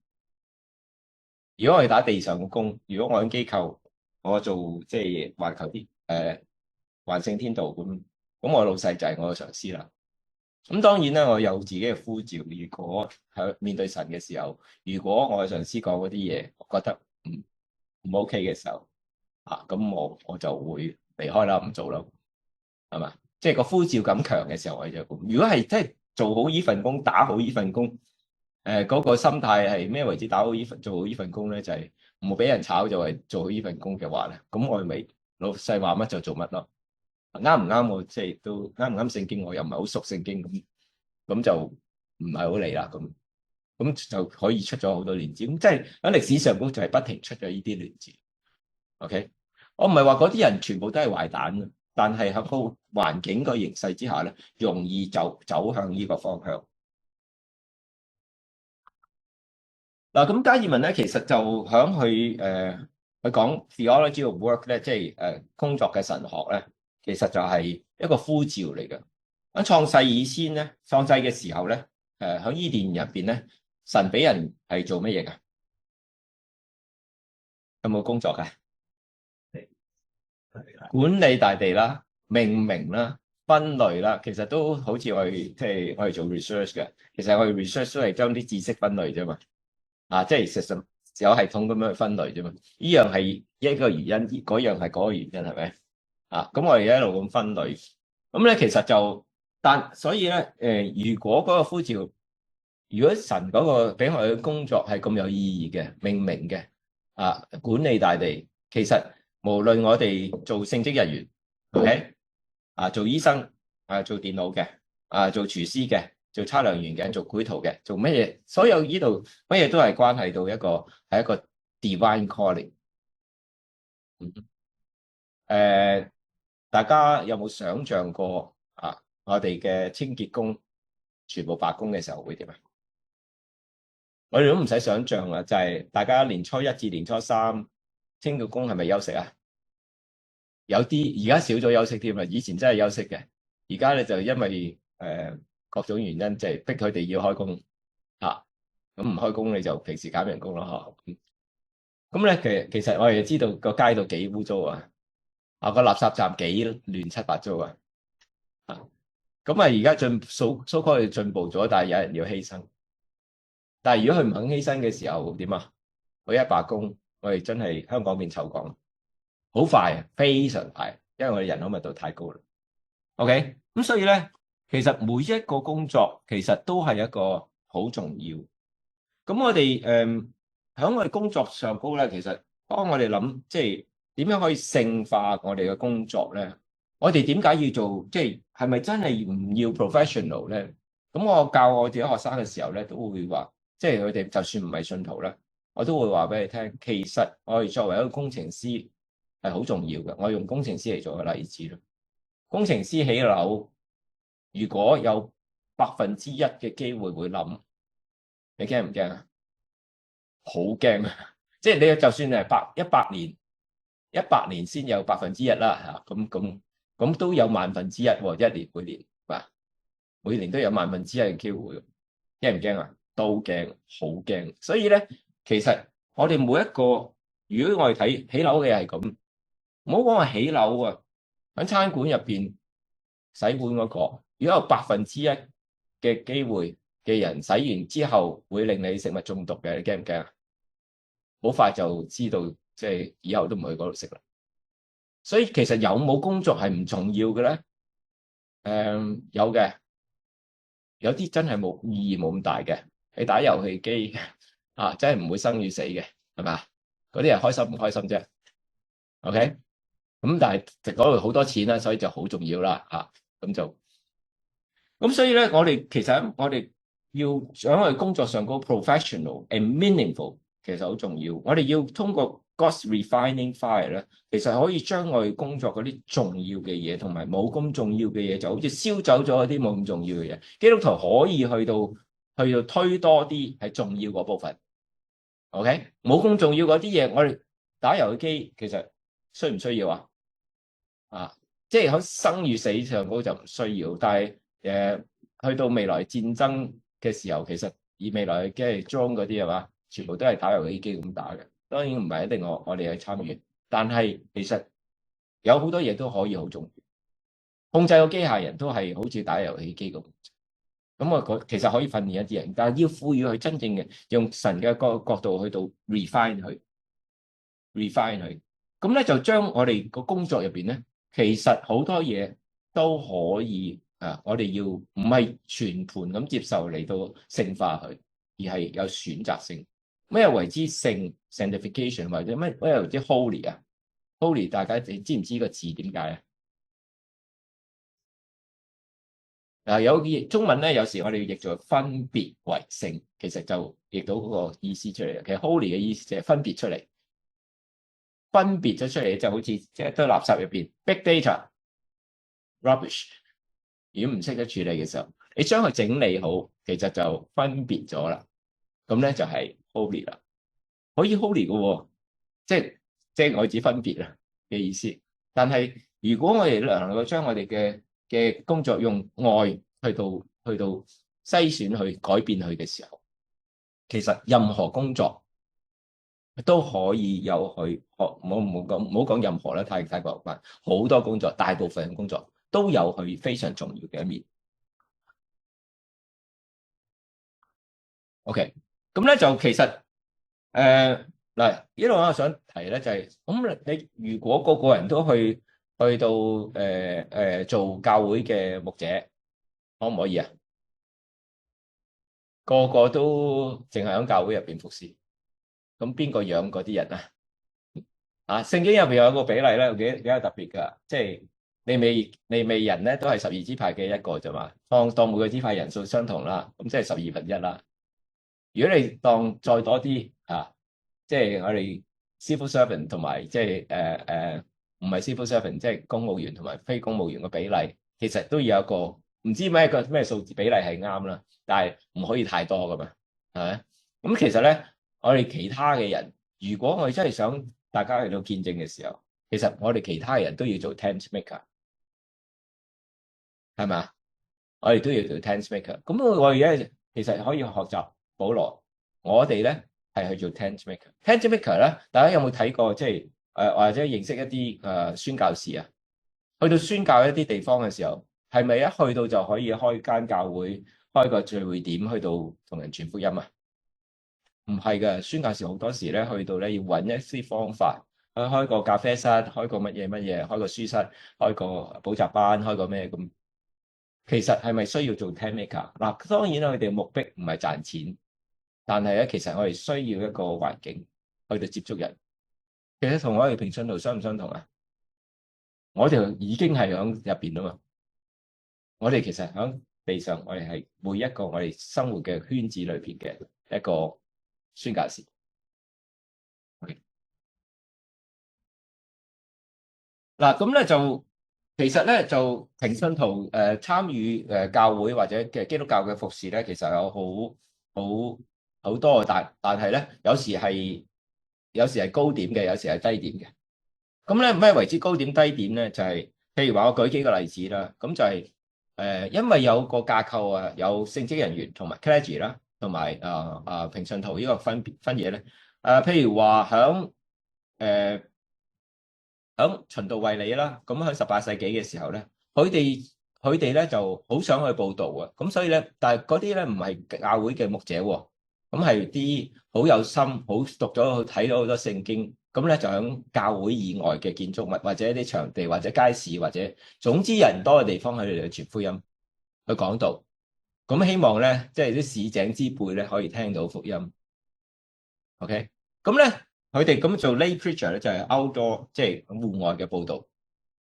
如果我係打地上嘅工，如果我喺機構，我做即係環球啲環聖天道咁我老細就係我嘅上司啦。咁當然啦，我有自己嘅呼召。如果喺面對神嘅時候，如果我嘅上司講嗰啲嘢，我覺得唔 OK 嘅時候，咁我就會離開啦，唔做啦，係嘛？即係個呼召咁強嘅時候，我就咁。如果係即係做好呢份工，打好呢份工，嗰個心態係咩為止做好呢份工咧？就係唔好俾人炒，就係做好呢份工嘅話咧，咁我咪老細話乜就做乜咯。啱唔啱我即係都啱唔啱聖經，我又唔係好熟聖經咁就唔係好理啦。咁就可以出咗好多亂子。咁即係喺歷史上就係不停出咗呢啲亂子。OK，我唔係話嗰啲人全部都係壞蛋，但係喺個環境個形勢之下咧，容易走向呢個方向。嗱，咁加爾文咧，其實就響佢講 theology of work 咧，即係工作嘅神學咧，其實就係一個呼召嚟嘅。喺創世以先咧，創世嘅時候咧，喺伊甸入邊咧，神俾人係做乜嘢噶？有冇工作噶？管理大地啦，命名啦，分類啦，其實都好似我哋做 research 嘅。其實我哋 research 都係將啲知識分類啫嘛。即係有系統咁樣去分類啫嘛。呢樣係一個原因，嗰樣係嗰個原因，係咪？咁我哋一路咁分類，咁咧其實就，所以咧，如果嗰個呼召，如果神嗰個俾我哋嘅工作係咁有意義嘅、命名嘅，管理大地，其實無論我哋做聖職人員 ，OK，做醫生，做電腦嘅，做廚師嘅，做測量員嘅，做繪圖嘅，做乜嘢？所有呢度乜嘢都係關係到一個divine calling。大家有冇想象過我哋嘅清潔工全部罷工嘅時候會點啊？我哋都唔使想象啦，就係大家年初一至年初三清潔工係咪休息啊？有啲而家少咗休息添啦，以前真係休息嘅，而家咧就因為各種原因，就係逼佢哋要開工咁唔開工你就平時減人工咯。咁咧其實我哋知道個街道幾污糟啊！個垃圾站幾亂七八糟啊！咁而家so-called進步咗，但係有人要犧牲。但係如果佢唔肯犧牲嘅時候點啊？佢一罷工，我哋真係香港變臭港，好快，非常快，因為我哋人口密度太高啦。OK，咁所以咧，其實每一個工作其實都係一個好重要。咁我哋喺我哋工作上高咧，其實當我哋諗即係點樣可以聖化我哋嘅工作咧？我哋點解要做？即係咪真係唔要 professional 咧？咁我教我自己學生嘅時候咧，都會話，即係佢哋就算唔係信徒咧，我都會話俾你聽，其實我哋作為一個工程師係好重要嘅。我用工程師嚟做個例子咯。工程師起樓，如果有1%嘅機會會冧，你驚唔驚啊？好驚啊！即係你就算係100年先有1%啦咁都有1/1000喎，一年每年都有1/1000嘅機會，驚唔驚啊？都驚，好驚。所以咧，其實我哋每一個，如果我哋睇起樓嘅係咁，唔好講話起樓啊，喺餐館入邊洗碗嗰個，如果有1%嘅機會嘅人洗完之後會令你食物中毒嘅，你驚唔驚啊？好快就知道，即係以後都唔去嗰度食啦。所以其實有冇工作係唔重要嘅咧？有嘅，有啲真係冇意義冇咁大嘅。你打遊戲機真係唔會生與死嘅，係咪？嗰啲係開心唔開心啫。OK，咁但係嗰度好多錢啦，所以就好重要啦。咁所以咧，其實我哋要喺我哋工作上嗰個 professional and meaningful，其實好重要。我哋要通過 God's refining fire 咧，其實可以將我哋工作嗰啲重要嘅嘢，同埋冇咁重要嘅嘢，就好似燒走咗一啲冇咁重要嘅嘢。基督徒可以去到推多啲係重要嗰部分。OK， 冇咁重要嗰啲嘢，我哋打遊戲機其實需唔需要即係喺生與死上嗰就唔需要，但係去到未來戰爭嘅時候，其實以未來嘅裝嗰啲係嘛，全部都係打遊戲機咁打嘅。當然唔係一定我哋去參與，但係其實有好多嘢都可以好重要。控制個機械人都係好似打遊戲機咁。咁我其實可以訓練一啲人，但係要賦予佢真正嘅用神嘅角度去到 refine 佢。咁咧就將我哋個工作入邊咧，其實好多嘢都可以我哋要唔係全盤咁接受嚟到聖化佢，而係有選擇性。咩為之聖 sanctification 或者咩為之 holy 啊 ？holy 大家你知唔知個字點解啊？有中文咧，有時我哋譯做分別為聖，其實就譯到嗰個意思出嚟。其實 holy 嘅意思就係分別出嚟，分別咗出嚟就好似即係都垃圾入邊 big data rubbish。如果唔識得處理嘅時候，你將佢整理好，其實就分別咗啦。咁咧就係 holy 啦，可以 holy 嘅喎，即係我指分別啊嘅意思。但係如果我哋能夠將我哋嘅工作用愛去到篩選去改變佢嘅時候，其實任何工作都可以有佢，唔好講任何啦，太過關。好多工作，大部分嘅工作都有佢非常重要嘅一面。OK，咁咧就其實嗱，呢度我想提咧就係、咁你如果個個人都去到做教會嘅牧者，可唔可以啊？個個都淨係喺教會入邊服侍，咁邊個養嗰啲人啊？啊，聖經入邊有一個比例咧，比較特別噶，即係利未人咧都係12支派嘅一個啫嘛，當每個支派人數相同啦，咁即係1/12啦。如果你當再多啲啊，即係我哋 civil servant 同埋即係唔係 civil servant，即係公務員同埋非公務員嘅比例，其實都要有一個唔知咩數字比例係啱啦，但係唔可以太多噶嘛，係咪？咁其實咧，我哋其他嘅人，如果我哋真係想大家去到見證嘅時候，其實我哋其他人都要做 tent maker，係咪啊？我哋都要做 tent maker。咁我哋咧其實可以學習保羅，我哋咧係去做 tent maker。tent maker 咧，大家有冇睇過？即係或者認識一啲宣教士啊？去到宣教一啲地方嘅時候，係咪一去到就可以開間教會、開個聚會點去到同人傳福音啊？唔係嘅，宣教士好多時咧去到咧要揾一啲方法，去開個咖啡室，開個乜嘢，開個書室，開個補習班，開個咩咁。其實係咪需要做 tent maker？嗱，當然啦，佢哋嘅目的唔係賺錢，但係咧，其實我哋需要一個環境去到接觸人。其實同我哋平信徒相唔相同啊？我哋已經係喺入邊啊嘛。我哋其實喺地上，我哋係每一個我哋生活嘅圈子裏邊嘅一個宣教士。嗱，咁咧就其實咧就平信徒參與教會或者嘅基督教嘅服侍咧，其實有好多嘅，但係咧有時係高點嘅，有時係低點嘅。咁咧咩為之高點低點咧？就係譬如話我舉幾個例子啦。咁就係因為有個架構啊，有聖職人員同埋 clergy 啦，同埋平信徒呢個分野咧。譬如話響循道衛理啦，咁喺18世紀嘅時候咧，佢哋咧就好想去佈道啊。咁所以咧，但係嗰啲咧唔係教會嘅牧者喎，咁係啲好有心、好讀咗、睇咗好多聖經，咁咧就喺教會以外嘅建築物或者一啲場地或者街市或者總之人多嘅地方，喺度傳福音、去講道。咁希望咧，即係啲市井之輩咧可以聽到福音。OK，咁咧。佢哋咁做 lay preacher 咧，就係 outdoor，即係戶外嘅佈道。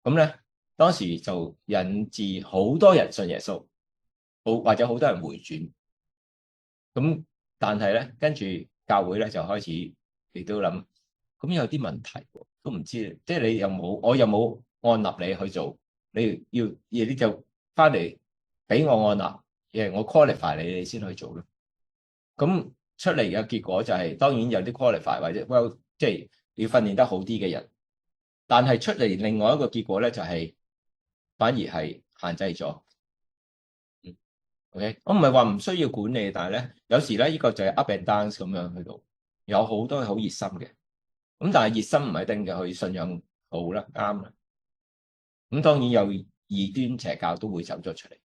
咁咧，當時就引致好多人信耶穌，或者好多人回轉。咁但係咧，跟住教會咧就開始亦都諗，咁有啲問題喎，都唔知，即係你又冇，我又冇按立你去做，你就翻嚟俾我按立，我 qualify你先去做咯。咁出嚟嘅結果就係、當然有啲 qualify 或者 well， 即係要訓練得好啲嘅人，但係出嚟另外一個結果咧就係、反而係限制咗。OK， 我唔係話唔需要管理，但係咧有時咧呢個就係 up and down 咁樣去到，有好多好熱心嘅，咁但係熱心唔係一定嘅，佢信仰好啦啱啦，咁當然有異端邪教都會走咗出嚟，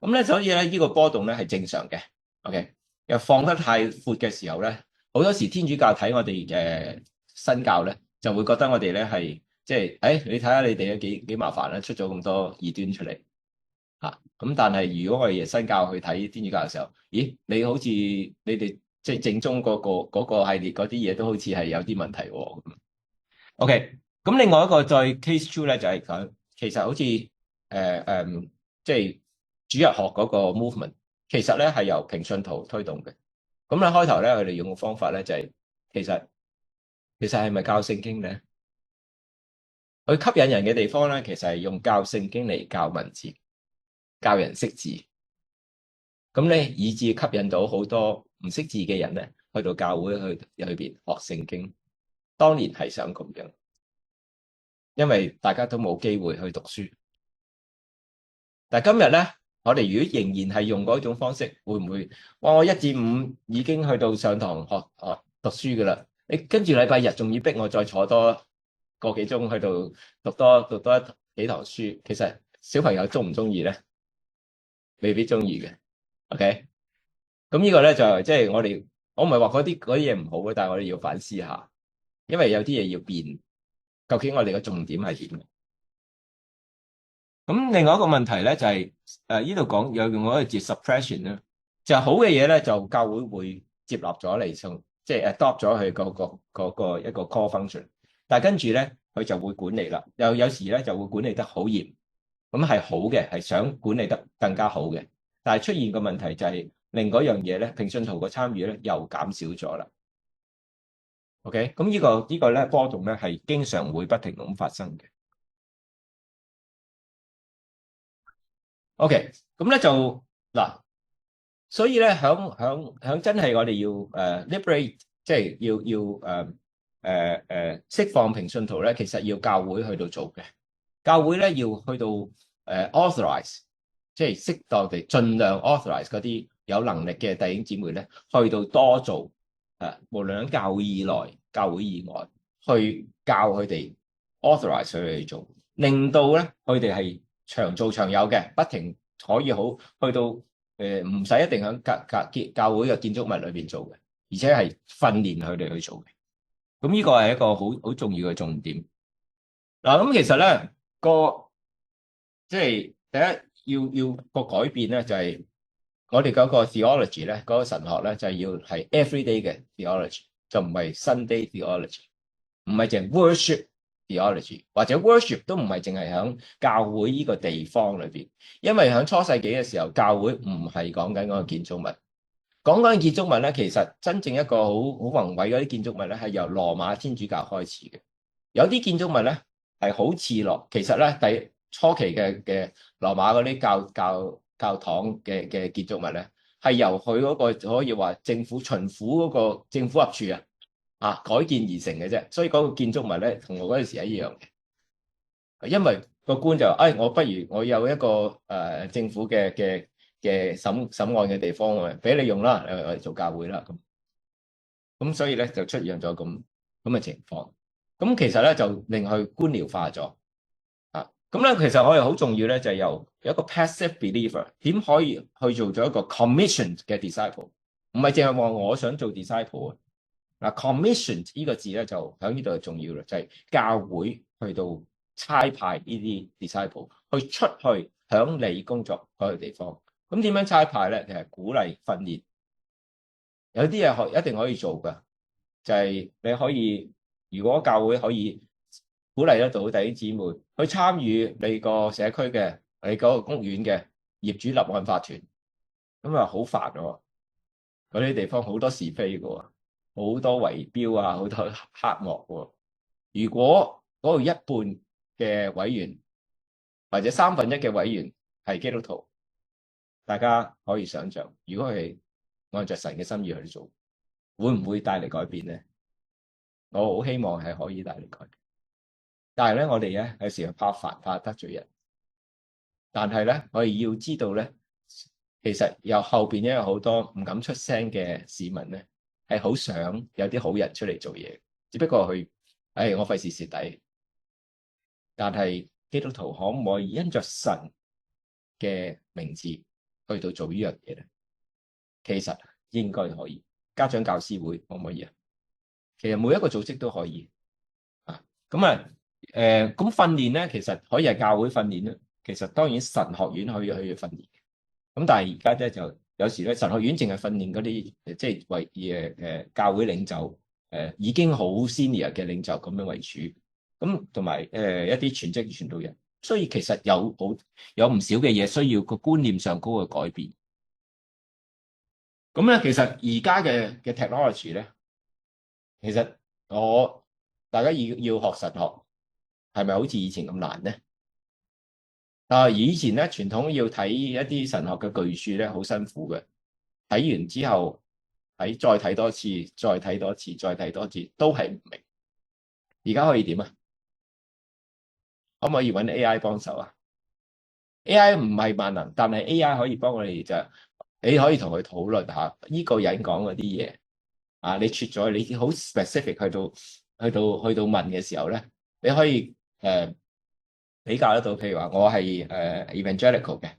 咁咧所以咧呢個波動咧係正常嘅。OK。又放得太闊嘅時候咧，好多時天主教睇我哋嘅新教咧，就會覺得我哋咧係即係，你睇下你哋幾麻煩啦，出咗咁多異端出嚟嚇。咁但係如果我哋新教去睇天主教嘅時候，咦？你好似你哋即係正宗嗰個系列嗰啲嘢都好似係有啲問題喎。OK，咁另外一個再 case two 咧就係講，其實好似即係主日學嗰個 movement。其實咧係由平信徒推動嘅，咁咧開頭咧佢哋用嘅方法咧就係、其實係咪教聖經咧？佢吸引人嘅地方咧，其實係用教聖經嚟教文字，教人識字，咁咧以致吸引到好多唔識字嘅人咧去到教會去裏邊學聖經。當年係想咁樣，因為大家都冇機會去讀書，但係今日咧。我哋如果仍然係用嗰種方式，會唔會？哇！我1至5已經去到上堂學讀書噶啦，你跟住禮拜日仲要逼我再坐多個幾鐘去到讀多幾堂書，其實小朋友中唔中意咧？未必中意嘅。OK，咁呢個咧就即係我哋我唔係話嗰啲嘢唔好嘅，但係我哋要反思下，因為有啲嘢要變。究竟我哋嘅重點係點？咁另外一個問題咧就係呢度講有用嗰個字 suppression 咧，就係好嘅嘢咧就教會會接納咗嚟從即係 adopt 咗佢嗰個一個 core function，但係跟住咧佢就會管理啦，有時咧就會管理得好嚴，咁係好嘅，係想管理得更加好嘅，但係出現個問題就係另嗰樣嘢咧，平信徒嘅參與咧又減少咗啦。OK，咁呢個咧波動咧係經常會不停咁發生嘅。OK，咁咧就嗱，所以咧響真係我哋要liberate，即係要釋放平信徒咧，其實要教會去到做嘅。教會咧要去到authorize，即係適當地盡量 authorize 嗰啲有能力嘅弟兄姊妹咧，去到多做無論喺教會以內、教會以外，去教佢哋 authorize 佢哋去做，令到咧佢哋係長做長有嘅，不停可以好去到唔使一定喺教會嘅建築物裏邊做嘅，而且係訓練佢哋去做嘅。咁呢個係一個好重要嘅重點。嗱，咁其實咧即係第一要個改變咧，就係我哋嗰個 theology 咧，嗰個神學咧就係要係 everyday 嘅 theology，就唔係 Sunday theology，唔係淨係 worship theology， 或者 worship 都唔係淨係喺教會呢個地方裏邊，因為喺初世紀嘅時候，教會唔係講緊嗰個建築物，講緊建築物咧，其實真正一個好宏偉嗰啲建築物咧，係由羅馬天主教開始嘅，有啲建築物咧係好似落，其實咧初期嘅羅馬嗰啲教堂嘅建築物咧，係由佢嗰個可以話政府巡撫嗰個政府合署改建而成嘅啫，所以嗰個建築物咧同我嗰陣時係一樣嘅，因為個官就我不如我有一個政府嘅審案嘅地方俾你用啦，嚟做教會啦咁所以咧就出現咗咁嘅情況，咁其實咧就令佢官僚化咗。咁咧，其實我哋好重要咧，就係有一個 passive believer 點可以去做咗一個 commissioned 嘅 disciple， 唔係淨係話我想做 disciple 啊。嗱，commissioned 呢個字咧就喺呢度係重要啦，就係教會去到差派呢啲 disciple 去出去響你工作嗰個地方。咁點樣差派咧？就係鼓勵訓練，有啲嘢一定可以做㗎，就係你可以，如果教會可以鼓勵得到弟兄姊妹去參與你個社區嘅、你嗰個屋苑嘅業主立案法團，咁好煩喎。嗰啲地方好多是非嘅喎，好多圍標啊，好多黑幕喎。如果嗰度一半嘅委員或者1/3嘅委員係基督徒，大家可以想象，如果係按照神嘅心意去做，會唔會帶嚟改變咧？我好希望係可以帶嚟改變。但係咧，我哋咧有時候怕煩，怕得罪人。但係咧，我哋要知道咧，其實有後邊咧有好多唔敢出聲嘅市民咧，係好想有啲好人出嚟做嘢，只不過佢，我費事蝕底。但係基督徒可唔可以因着神嘅名字去到做呢樣嘢咧？其實應該可以。家長教師會可唔可以啊？其實每一個組織都可以咁訓練咧，其實可以係教會訓練啦。其實當然神學院可以去訓練，咁但係而家咧就有時咧神學院淨係訓練嗰啲即係為教會領袖已經好 senior 嘅領袖咁樣為主，咁同埋一啲全職傳道人，所以其實有唔少嘅嘢需要個觀念上高嘅改變。咁咧其實而家嘅 technology 咧，其實大家要學神學。係咪好似以前咁難咧？以前咧傳統要睇一啲神學嘅巨著咧，好辛苦嘅。睇完之後，再睇多次，再睇多次，再睇多次，都係唔明。而家可以點啊？可唔可以揾 AI 幫手啊？AI 唔係萬能，但係 AI 可以幫我哋你可以同佢討論下呢個人講嗰啲嘢你出咗你好 specific 去到問嘅時候咧，你可以比較得到，譬如話我係evangelical 嘅，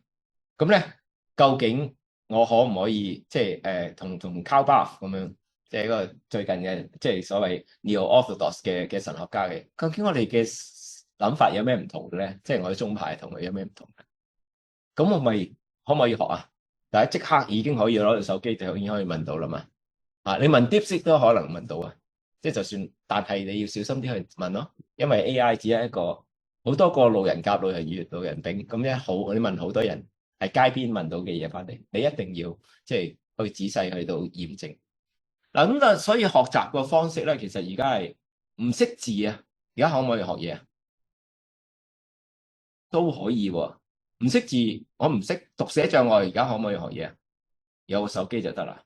咁咧究竟我可唔可以即係同 Karl Barth 咁樣即係一個最近嘅即係所謂 neo-orthodox 嘅神學家嘅。究竟我哋嘅諗法有咩唔同嘅咧？即係我哋宗派同佢有咩唔同？咁我咪可唔可以學啊？但係即刻已經可以攞到手機就已經可以問到啦嘛。你問 DeepSeek 都可能問到啊。即係就算，但係你要小心啲去問咯，因為 AI 只係一個好多個路人甲、路人乙、路人丙咁樣好，你問好多人係街邊問到嘅嘢翻嚟，你一定要即係去仔細去到驗證。嗱咁啊，所以學習個方式咧，其實而家係唔識字啊，而家可唔可以學嘢啊？都可以喎。唔識字，我唔識讀寫障礙，而家可唔可以學嘢啊？有個手機就得啦。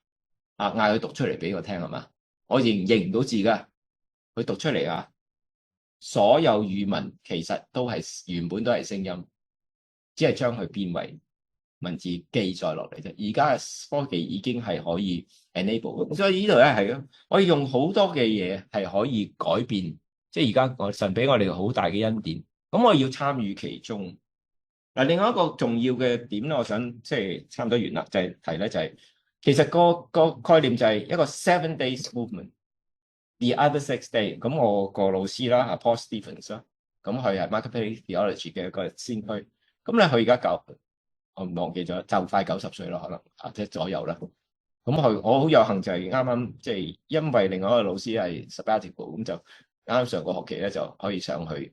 嗌佢讀出嚟俾我聽係嘛？我認唔到字噶，佢讀出嚟啊！所有語文其實都係原本都係聲音，只係將佢變為文字記載落嚟啫。而家嘅科技已經係可以 enable，所以呢度咧係咯，我哋用好多嘅嘢係可以改變，即係而家神俾我哋好大嘅恩典，咁我要參與其中。嗱，另外一個重要嘅點咧，我想即係差唔多完啦，就係提咧就係其實個概念就係一個 7 days movement。The other 6 day， 咁我個老師啦，Paul Stevens 啦，咁佢係 Marketplace Theology 嘅一個先驅。咁咧佢而家我唔忘記咗，就快90歲啦，可能即係左右啦。咁我好有幸就係啱啱即係因為另外一個老師係 sabbatical，咁就啱啱上個學期咧就可以上去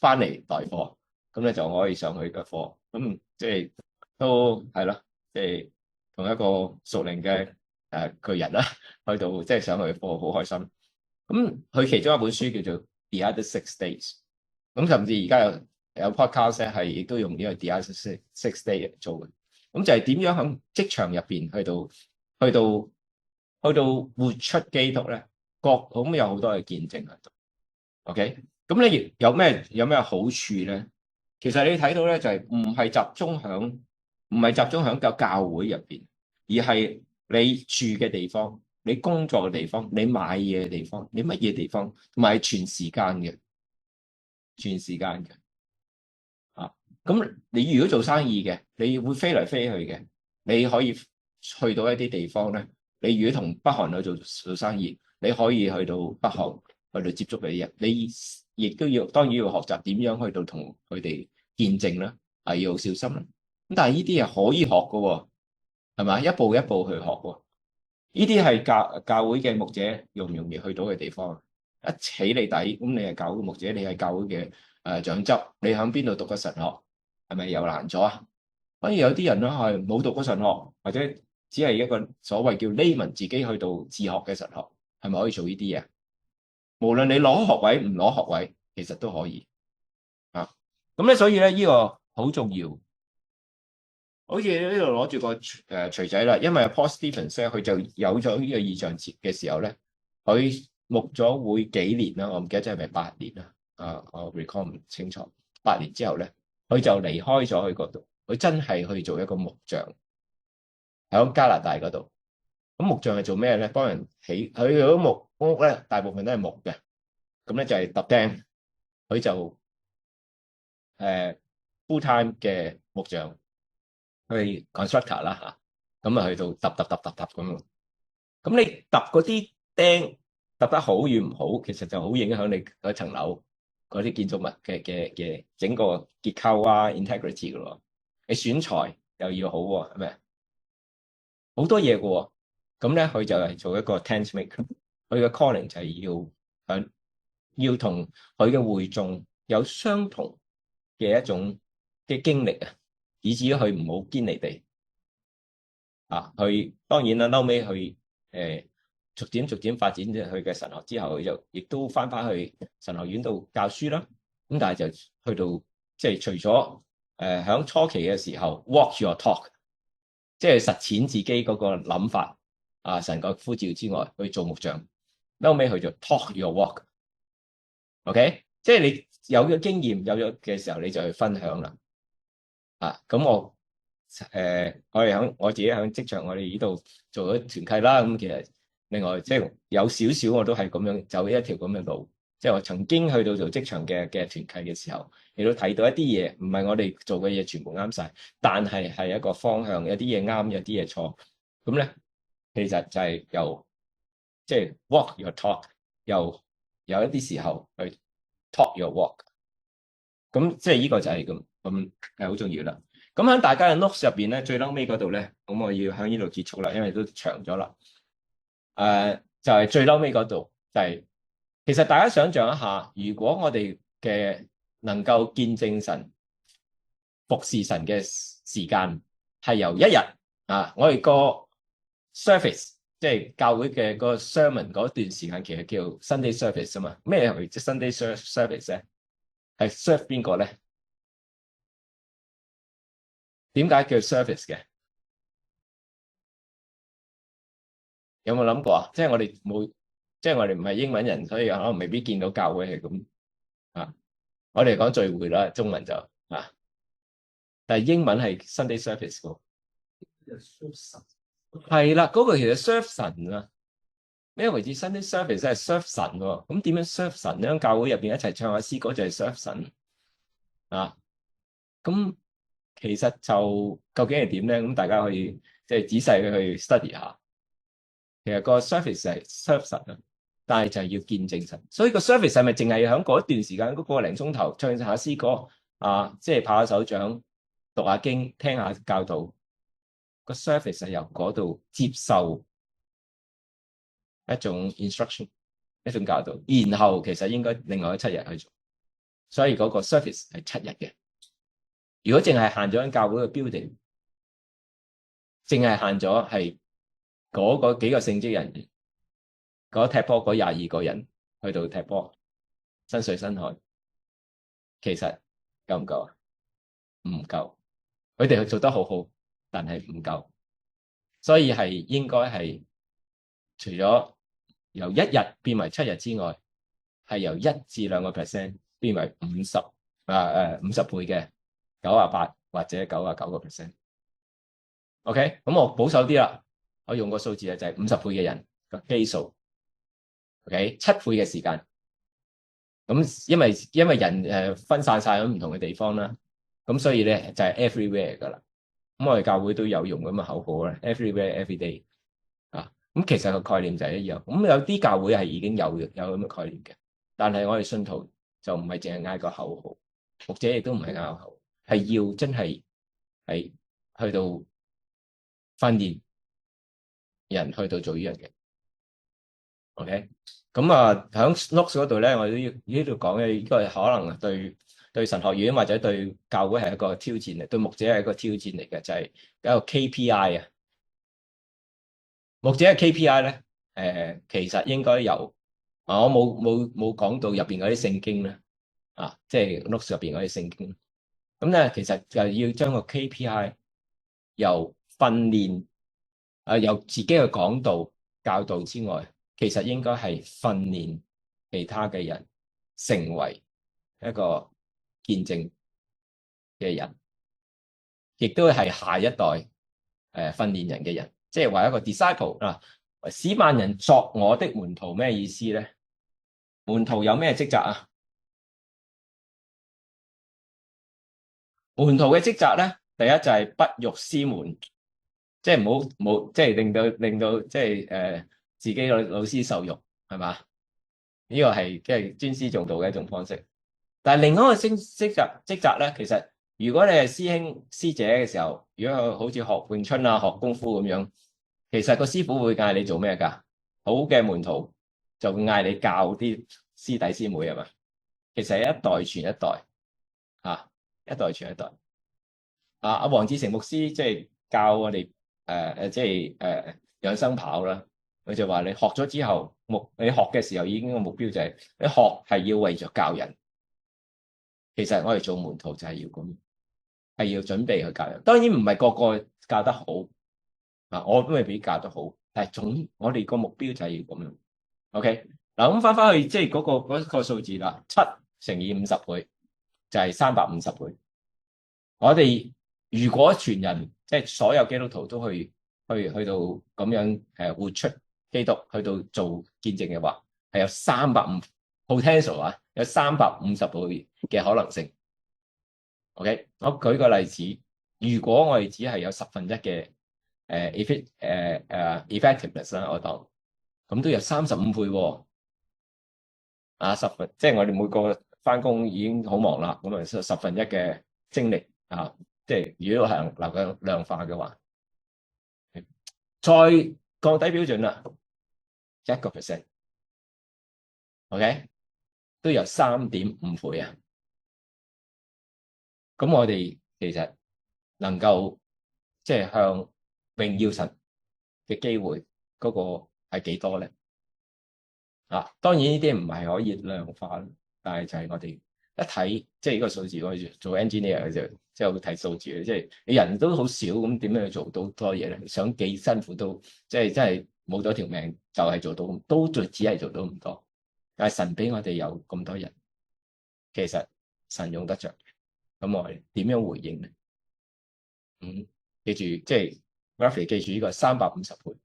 翻嚟代課，咁咧就可以上去嘅課，咁即係都係咯，即係同一個屬靈嘅巨人啦，去到即係上去課好開心。咁佢其中一本書叫做 The Other 6 Days， 咁甚至而家有 podcast 咧係亦都用呢個 The Other 6 Days 嚟做嘅。咁就係點樣喺職場入邊去到活出基督咧？咁有好多嘅見證喺度。OK，咁你有咩好處咧？其實你睇到咧就係唔係集中喺個教會入邊，而係你住嘅地方。你工作嘅地方，你買嘢嘅地方，你乜嘢地方，同埋全時間嘅咁你如果做生意嘅，你會飛嚟飛去嘅，你可以去到一啲地方咧。你如果同北韓去做生意，你可以去到北韓去到接觸嗰啲人，你亦都當然要學習點樣去到同佢哋見證啦，係要小心啦。咁但係呢啲係可以學嘅喎，係咪？一步一步去學喎。呢啲係教會嘅牧者容唔容易去到嘅地方，一起你底，咁你係教會牧者，你係教會嘅長執，你喺邊度讀過神學，係咪又難咗啊？反而有啲人咧係冇讀過神學，或者只係一個所謂叫匿文自己去到自學嘅神學，係咪可以做呢啲嘢？無論你攞學位唔攞學位，其實都可以啊。咁咧，所以咧呢個好重要。好似呢度攞住個錘仔啦，因為 Paul Stevens 咧，佢就有咗呢個異象節嘅時候咧，佢牧咗會幾年啦，我唔記得係咪8年啦，我 recall 唔清楚。8年之後咧，佢就離開咗佢嗰度，佢真係去做一個木匠喺加拿大嗰度。咁木匠係做咩咧？幫人起佢嗰木屋咧，大部分都係木嘅，咁咧就係揼釘。佢就full time 嘅木匠。去 constructor 啦嚇，咁啊去到揼咁。咁你揼嗰啲釘揼得好與唔好，其實就好影響你嗰層樓嗰啲建築物嘅整個結構啊 integrity 嘅咯。你選材又要好喎，係咪？好多嘢嘅喎。咁咧佢就係做一個 tent maker，佢嘅 calling 就係要同佢嘅會眾有相同嘅一種嘅經歷啊。以至於佢唔好堅離地佢當然啦，後尾佢逐漸發展佢嘅神學之後，佢就亦都翻去神學院度教書啦。咁但係就去到即係除咗喺初期嘅時候 walk your talk， 即係實踐自己嗰個諗法神個呼召之外，去做木匠。後尾佢就 talk your walk，OK，即係你有咗經驗有咗嘅時候，你就去分享啦。咁我我自己喺職場，我哋呢度做咗團契啦。咁其實另外即係有少少我都係咁樣走一條咁嘅路。即係我曾經去到做職場嘅團契嘅時候，亦都睇到一啲嘢，唔係我哋做嘅嘢全部啱晒，但係一個方向，有啲嘢啱，有啲嘢錯。咁咧其實就係由即係 walk your talk，又有一啲時候去 talk your walk。咁即係呢個就係咁係好重要啦。咁喺大家嘅 notes 入邊咧，最嬲尾嗰度咧，咁我要喺呢度結束啦，因為都長咗啦。就係最嬲尾嗰度，就係其實大家想象一下，如果我哋嘅能夠見證神、服侍神嘅時間係由一日我哋個 service 即係教會嘅個 sermon 嗰段時間，其實叫 Sunday service 啊嘛。咩係 Sunday service 咧？係 serve 邊個咧？點解叫 service 嘅？有冇諗過啊？即係我哋冇，即係我哋唔係英文人，所以可能未必見到教會係咁啊。我哋講聚會啦，中文就但係英文係 Sunday service 喎。係啦，嗰個其實 serve 神啊。咩為之 Sunday service 係 serve 神喎？咁點樣 serve 神咧？教會入邊一齊唱下詩歌就係 serve 神啊。咁其實就究竟係點咧？咁大家可以即係仔細去 study 下。其實個 service 係 serve 神啊，但係就係要見證神。所以個 service 係咪淨係喺嗰一段時間嗰個零鐘頭唱下詩歌即係拍下手掌、讀下經、聽下教導？個 service 係由嗰度接受一種 instruction、一種教導，然後其實應該另外7日去做。所以嗰個 service 係7日嘅。如果淨係限咗喺教會嘅 building，淨係限咗係嗰幾個聖職人員，嗰踢波嗰22個人去到踢波，身水身汗，其實夠唔夠啊？唔夠。佢哋做得好好，但係唔夠。所以係應該係除咗由1日變為7日之外，係由1至2% 變為50倍嘅98或者99%。OK， 咁我保守啲啦，我用個數字就係50倍嘅人個基數。OK， 7倍嘅時間。咁因為人分散晒喺唔同嘅地方啦，咁所以咧就係 everywhere 噶啦。咁我哋教會都有用咁嘅口號啦 ，everywhere every day 咁其實個概念就係一樣。咁有啲教會係已經有咁嘅概念嘅，但係我哋信徒就唔係淨係嗌個口號，牧者亦都唔係嗌口號，係要真係去到訓練人去到做呢樣嘢。OK， 咁喺 notes 嗰度咧，我都要呢度講嘅，呢個係可能對神學院或者對教會係一個挑戰嚟，對牧者係一個挑戰嚟嘅，就係一個 KPI 啊。牧者嘅 KPI 咧，其實應該由我冇講到入邊嗰啲聖經咧，即係 notes 入邊嗰啲聖經。咁咧，其實就要將個 KPI 由訓練由自己去講道教導之外，其實應該係訓練其他嘅人成為一個見證嘅人，亦都係下一代訓練人嘅人，即係話一個 disciple 使萬人作我的門徒，咩意思咧？門徒有咩職責啊？門徒嘅職責咧，第一就係不辱師門，即係冇即係令到即係自己個老師受辱，係嘛？呢個係即係尊師重道嘅一種方式。但係另外一個職責咧，其實如果你係師兄師姐嘅時候，如果好似學詠春學功夫咁樣，其實個師傅會嗌你做咩㗎？好嘅門徒就會嗌你教啲師弟師妹係嘛？其實係一代傳一代一代傳一代。阿黃志成牧師即係教我哋即係養生跑啦。佢就話你學咗之後，你學嘅時候已經個目標就係你學係要為咗教人。其實我哋做門徒就係要咁，係要準備去教人。當然唔係個個教得好我都未必教得好，但係我哋個目標就係要咁樣。OK， 嗱咁翻去即係嗰個數字啦，7乘以50倍就係350倍。我哋如果全人即係所有基督徒都去到咁樣活出基督，去到做見證嘅話，係有350 potential 有350倍嘅可能性。OK， 我舉個例子，如果我哋只係有1/10嘅effectiveness 啦，我當咁都有35倍喎。即係我哋每個翻工已經好忙啦，咁啊1/10嘅精力啊，即係如果係能夠量化嘅話，再降低標準啦，1%，OK， 都有3.5倍啊。咁我哋其實能夠即係向榮耀神嘅機會嗰個係幾多咧？當然呢啲唔係可以量化，但係就係我哋一睇，即係呢個數字，我做 engineer 嘅就即係會睇數字嘅，即係你人都好少，咁點樣去做到多嘢咧？想幾辛苦都即係真係冇咗條命，就係做到，都只係做到咁多。但係神俾我哋有咁多人，其實神用得着，咁我哋點樣回應咧？記住即係 roughly 記住呢個350倍。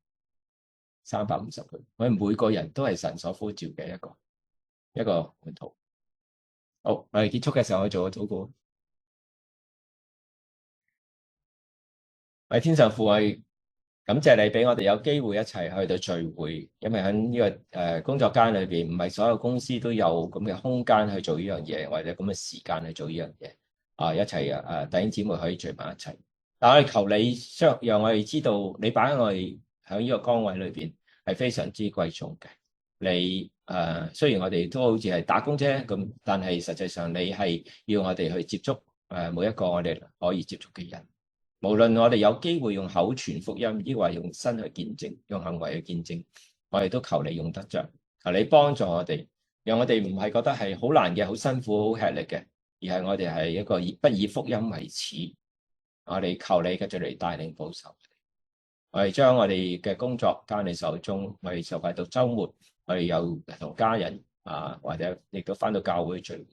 350倍，我哋每個人都係神所呼召嘅一個門徒。好，我哋結束嘅時候，我做個禱告。天上父，我感謝你俾我哋有機會一齊去到聚會，因為喺呢個工作間裏邊，唔係所有公司都有咁嘅空間去做呢樣嘢，或者咁嘅時間去做呢樣嘢。一齊弟兄姊妹可以聚埋一齊。但我哋求你讓我哋知道，你擺喺我哋喺呢個崗位裏邊係非常之貴重嘅。你雖然我哋都好似係打工啫，咁但係實際上你係要我哋去接觸每一個我哋可以接觸嘅人。無論我哋有機會用口傳福音，抑或用身去見證，用行為去見證，我哋都求你用得着，求你幫助我哋，讓我哋唔係覺得係好難嘅、好辛苦、好吃力嘅，而係我哋係一個不以福音為恥。我哋求你繼續嚟帶領保守，我哋將我哋嘅工作交你手中，我哋就快到週末，我哋有同家人或者亦都返到教會聚會。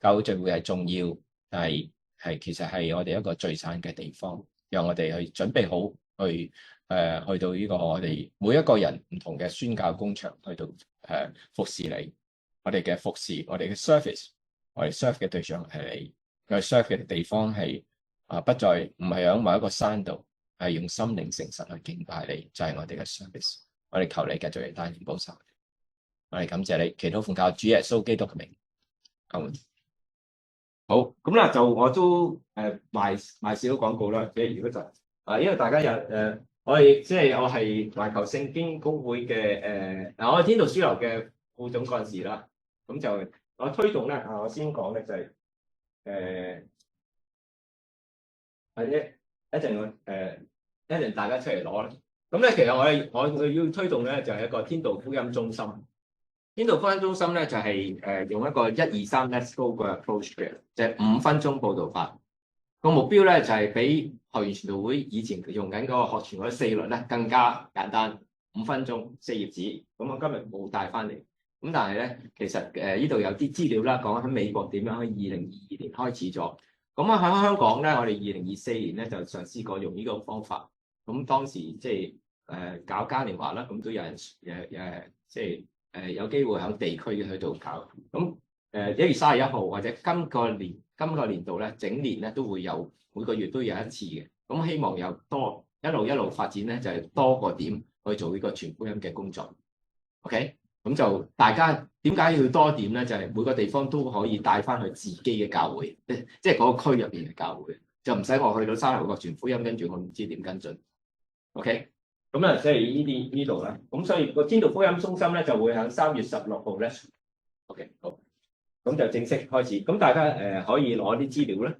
教會聚會係重要，但係其實係我哋一個聚散嘅地方。讓我哋去準備好去到呢個我哋每一個人唔同嘅宣教工場，去到服侍你。我哋嘅服侍，我哋嘅 service， 我哋 serve 嘅對象係你，我哋 serve 嘅地方係不再唔係喺某一個山度，係用心靈誠實去敬拜你，就係我哋嘅 service。我哋求你繼續嚟帶領保守，我哋感謝你，祈禱奉靠主耶穌基督嘅名。好，咁啦，就我都賣少少廣告啦。即係如果就因為大家有我係環球聖經公會嘅我係天道書樓嘅副總幹事啦。咁就我推動咧我先講咧就係一陣大家出嚟攞啦。咁咧其實我要推動咧就係一個天道福音中心。天道福音中心咧就係用一個1、2、3 Let's Go 嘅 approach 嘅，就係5分鐘佈道法。個目標咧就係比學園傳道會以前用緊嗰個學傳嗰4律咧更加簡單，5分鐘4頁紙。咁我今日冇帶翻嚟。咁但係咧其實呢度有啲資料啦，講喺美國點樣喺2022年開始咗。咁喺香港咧，我哋2024年咧就嘗試過用呢個方法。咁當時即係搞嘉年華啦，咁都有人即係。有機會喺地區去到搞，咁1月31號或者今個年度咧，整年咧都會有每個月都有一次嘅，咁希望有多一路發展咧，就係多個點去做呢個傳福音嘅工作。OK， 咁就大家點解要多點咧？就係每個地方都可以帶翻去自己嘅教會，即係嗰個區入邊嘅教會，就唔使我去到沙頭角傳福音，跟住我唔知點跟進。OK。咁啊，即係呢度啦。咁所以個天道福音中心咧就會喺3月16號咧。OK， 好，咁就正式開始。咁大家可以攞啲資料咧。